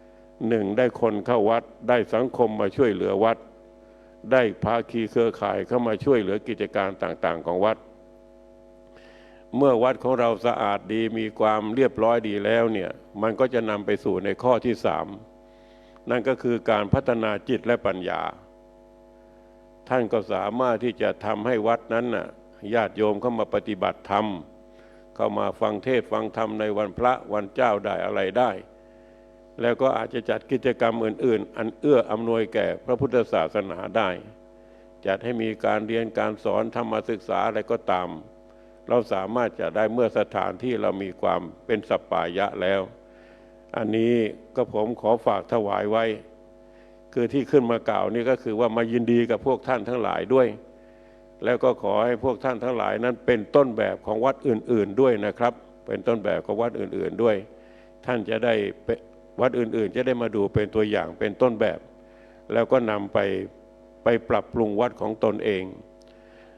1ได้คนเข้าวัดได้สังคมมาช่วยเหลือวัดได้ภาคีเครือข่ายเข้ามาช่วยเหลือกิจการต่างๆของวัดเมื่อวัดของเราสะอาดดีมีความเรียบร้อยดีแล้วเนี่ยมันก็จะนำไปสู่ในข้อที่3นั่นก็คือการพัฒนาจิตและปัญญาท่านก็สามารถที่จะทำให้วัดนั้นน่ะญาติโยมเข้ามาปฏิบัติธรรมเข้ามาฟังเทศน์ฟังธรรมในวันพระวันเจ้าได้อะไรได้แล้วก็อาจจะจัดกิจกรรมอื่นๆอันเอื้ออำนวยแก่พระพุทธศาสนาได้จัดให้มีการเรียนการสอนธรรมศึกษาอะไรก็ตามเราสามารถจะได้เมื่อสถานที่เรามีความเป็นสัปปายะแล้วอันนี้ก็ผมขอฝากถวายไว้คือที่ขึ้นมากล่าวนี่ก็คือว่ามายินดีกับพวกท่านทั้งหลายด้วยแล้วก็ขอให้พวกท่านทั้งหลายนั้นเป็นต้นแบบของวัดอื่นๆด้วยนะครับเป็นต้นแบบของวัดอื่นๆด้วยท่านจะได้วัดอื่นๆจะได้มาดูเป็นตัวอย่างเป็นต้นแบบแล้วก็นำไปปรับปรุงวัดของตนเอง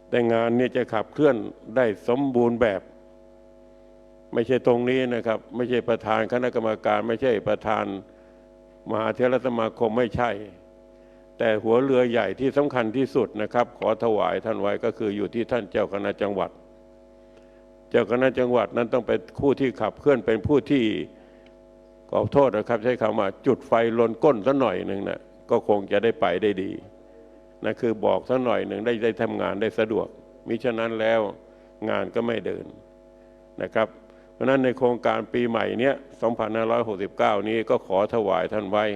แต่งานนี้จะขับเคลื่อนได้สมบูรณ์แบบไม่ใช่ตรงนี้นะครับไม่ใช่ประธานคณะกรรมการไม่ใช่ประธานมหาเถรสมาคมไม่ใช่แต่หัวเรือใหญ่ที่สำคัญที่สุดนะครับขอถวายท่านไว้ก็คืออยู่ที่ท่านเจ้าคณะจังหวัดเจ้าคณะจังหวัดนั้นต้องเป็นผู้ที่ขับเคลื่อนเป็นผู้ที่ขอโทษนะครับใช้คำว่าจุดไฟลนก้นสักหน่อยหนึ่งนะก็คงจะได้ไปได้ดีนะคือบอกสักหน่อยหนึ่งได้ทำงานได้สะดวกมิฉะนั้นแล้วงานก็ไม่เดินนะครับเพราะนั้นในโครงการปีใหม่เนี้ย2569นี้ก็ขอถวายท่านไว้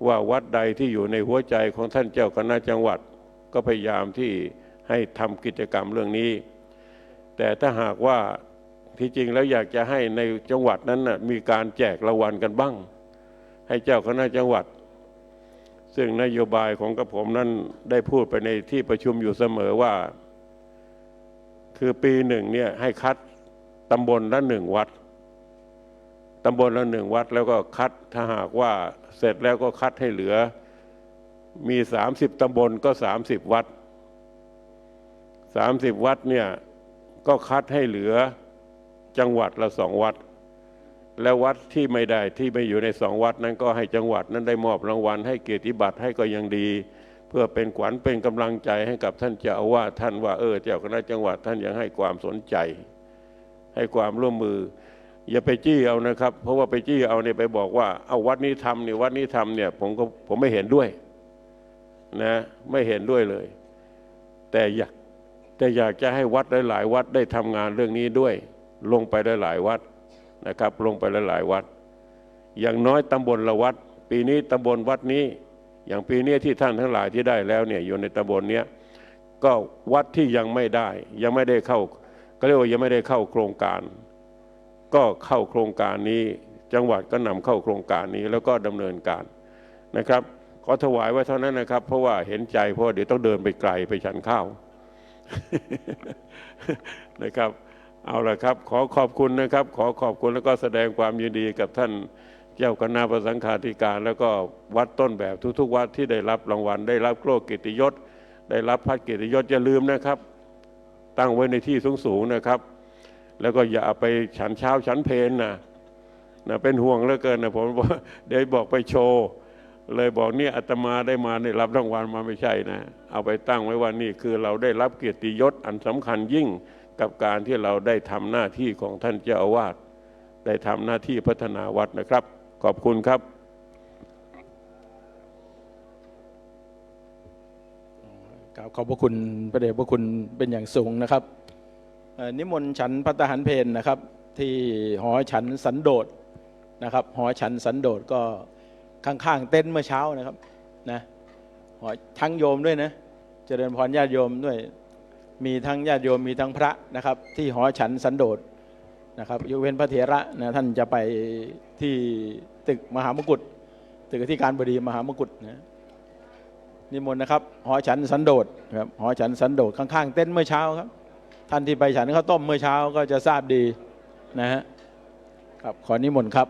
ว่าวัดใดที่อยู่ในหัวใจของท่านเจ้าคณะจังหวัดก็พยายามที่ให้ทำกิจกรรมเรื่องนี้แต่ถ้าหากว่าที่จริงแล้วอยากจะให้ในจังหวัดนั้นน่ะมีการแจกรางวัลกันบ้างให้เจ้าคณะจังหวัดซึ่งนโยบายของกระผมนั้นได้พูดไปในที่ประชุมอยู่เสมอว่าคือปีหนึ่งเนี่ยให้คัดตำบลละ1วัดตำบลละ1วัดแล้วก็คัดถ้าหากว่าเสร็จแล้วก็คัดให้เหลือมี30ตำบลก็30วัด30วัดเนี่ยก็คัดให้เหลือจังหวัดละ2วัดแล้ววัดที่ไม่ได้ที่ไม่อยู่ใน2วัดนั้นก็ให้จังหวัดนั้นได้มอบรางวัลให้เกียรติบัตรให้ก็ยังดีเพื่อเป็นขวัญเป็นกำลังใจให้กับท่านเจ้าอาวาสท่านว่าเจ้าคณะจังหวัดท่านยังให้ความสนใจให้ความร่วมมืออย่าไปจี้เอานะครับเพราะว่าไปจี้เอาเนี่ยไปบอกว่าเอาวัดนี้ทำเนี่ยวัดนี้ทำเนี่ยผมไม่เห็นด้วยนะไม่เห็นด้วยเลยแต่อยากจะให้วัดหลายๆวัดได้ทำงานเรื่องนี้ด้วยลงไปหลายๆวัดนะครับลงไปหลายๆวัดอย่างน้อยตำบลละวัดปีนี้ตำบลวัดนี้อย่างปีนี้ที่ท่านทั้งหลายที่ได้แล้วเนี่ยอยู่ในตำบลเนี้ย ก็วัดที่ยังไม่ได้เข้าก็เรียกว่ายังไม่ได้เข้าโครงการก็เข้าโครงการนี้จังหวัดก็นำเข้าโครงการนี้แล้วก็ดำเนินการนะครับขอถวายไว้เท่านั้นนะครับเพราะว่าเห็นใจเพราะเดี๋ยวต้องเดินไปไกลไปฉันข้าว นะครับเอาละครับขอขอบคุณนะครับขอขอบคุณแล้วก็แสดงความยินดีกับท่านเจ้าคณะพระสังฆาธิการแล้วก็วัดต้นแบบทุกๆวัดที่ได้รับรางวัลได้รับโล่เกียรติยศได้รับพระเกียรติยศอย่าลืมนะครับตั้งไว้ในที่สูงๆนะครับแล้วก็อย่าไปฉันเช้าฉันเพลนะเป็นห่วงเหลือเกินนะผมเดี๋ยวบอกไปโชว์เลยบอกเนี่ยอาตมาได้รับรางวัลมาไม่ใช่นะเอาไปตั้งไว้ว่านี่คือเราได้รับเกียรติยศอันสำคัญยิ่งกับการที่เราได้ทำหน้าที่ของท่านเจ้าอาวาสได้ทำหน้าที่พัฒนาวัดนะครับขอบคุณครับขอบพระคุณพระเดชพระคุณเป็นอย่างสูงนะครับนิมนต์ฉันภัตตาหารเพลนะครับที่หอฉันสันโดษนะครับหอฉันสันโดษก็ข้างๆเต็นท์เมื่อเช้านะครับนะหอทั้งโยมด้วยนะเจริญพรญาติโยมด้วยมีทั้งญาติโยมมีทั้งพระนะครับที่หอฉันสันโดษนะครับยกเว้นพระเถระนะท่านจะไปที่ตึกมหามกุฏตึกอธิการบดีมหามกุฏนะนิมนต์นะครับหอฉันสันโดษครับหอฉันสันโดษข้างๆเต็นท์เมื่อเช้าครับท่านที่ไปฉันข้าวต้มเมื่อเช้าก็จะทราบดีนะฮะครับขอนิมนต์ครับ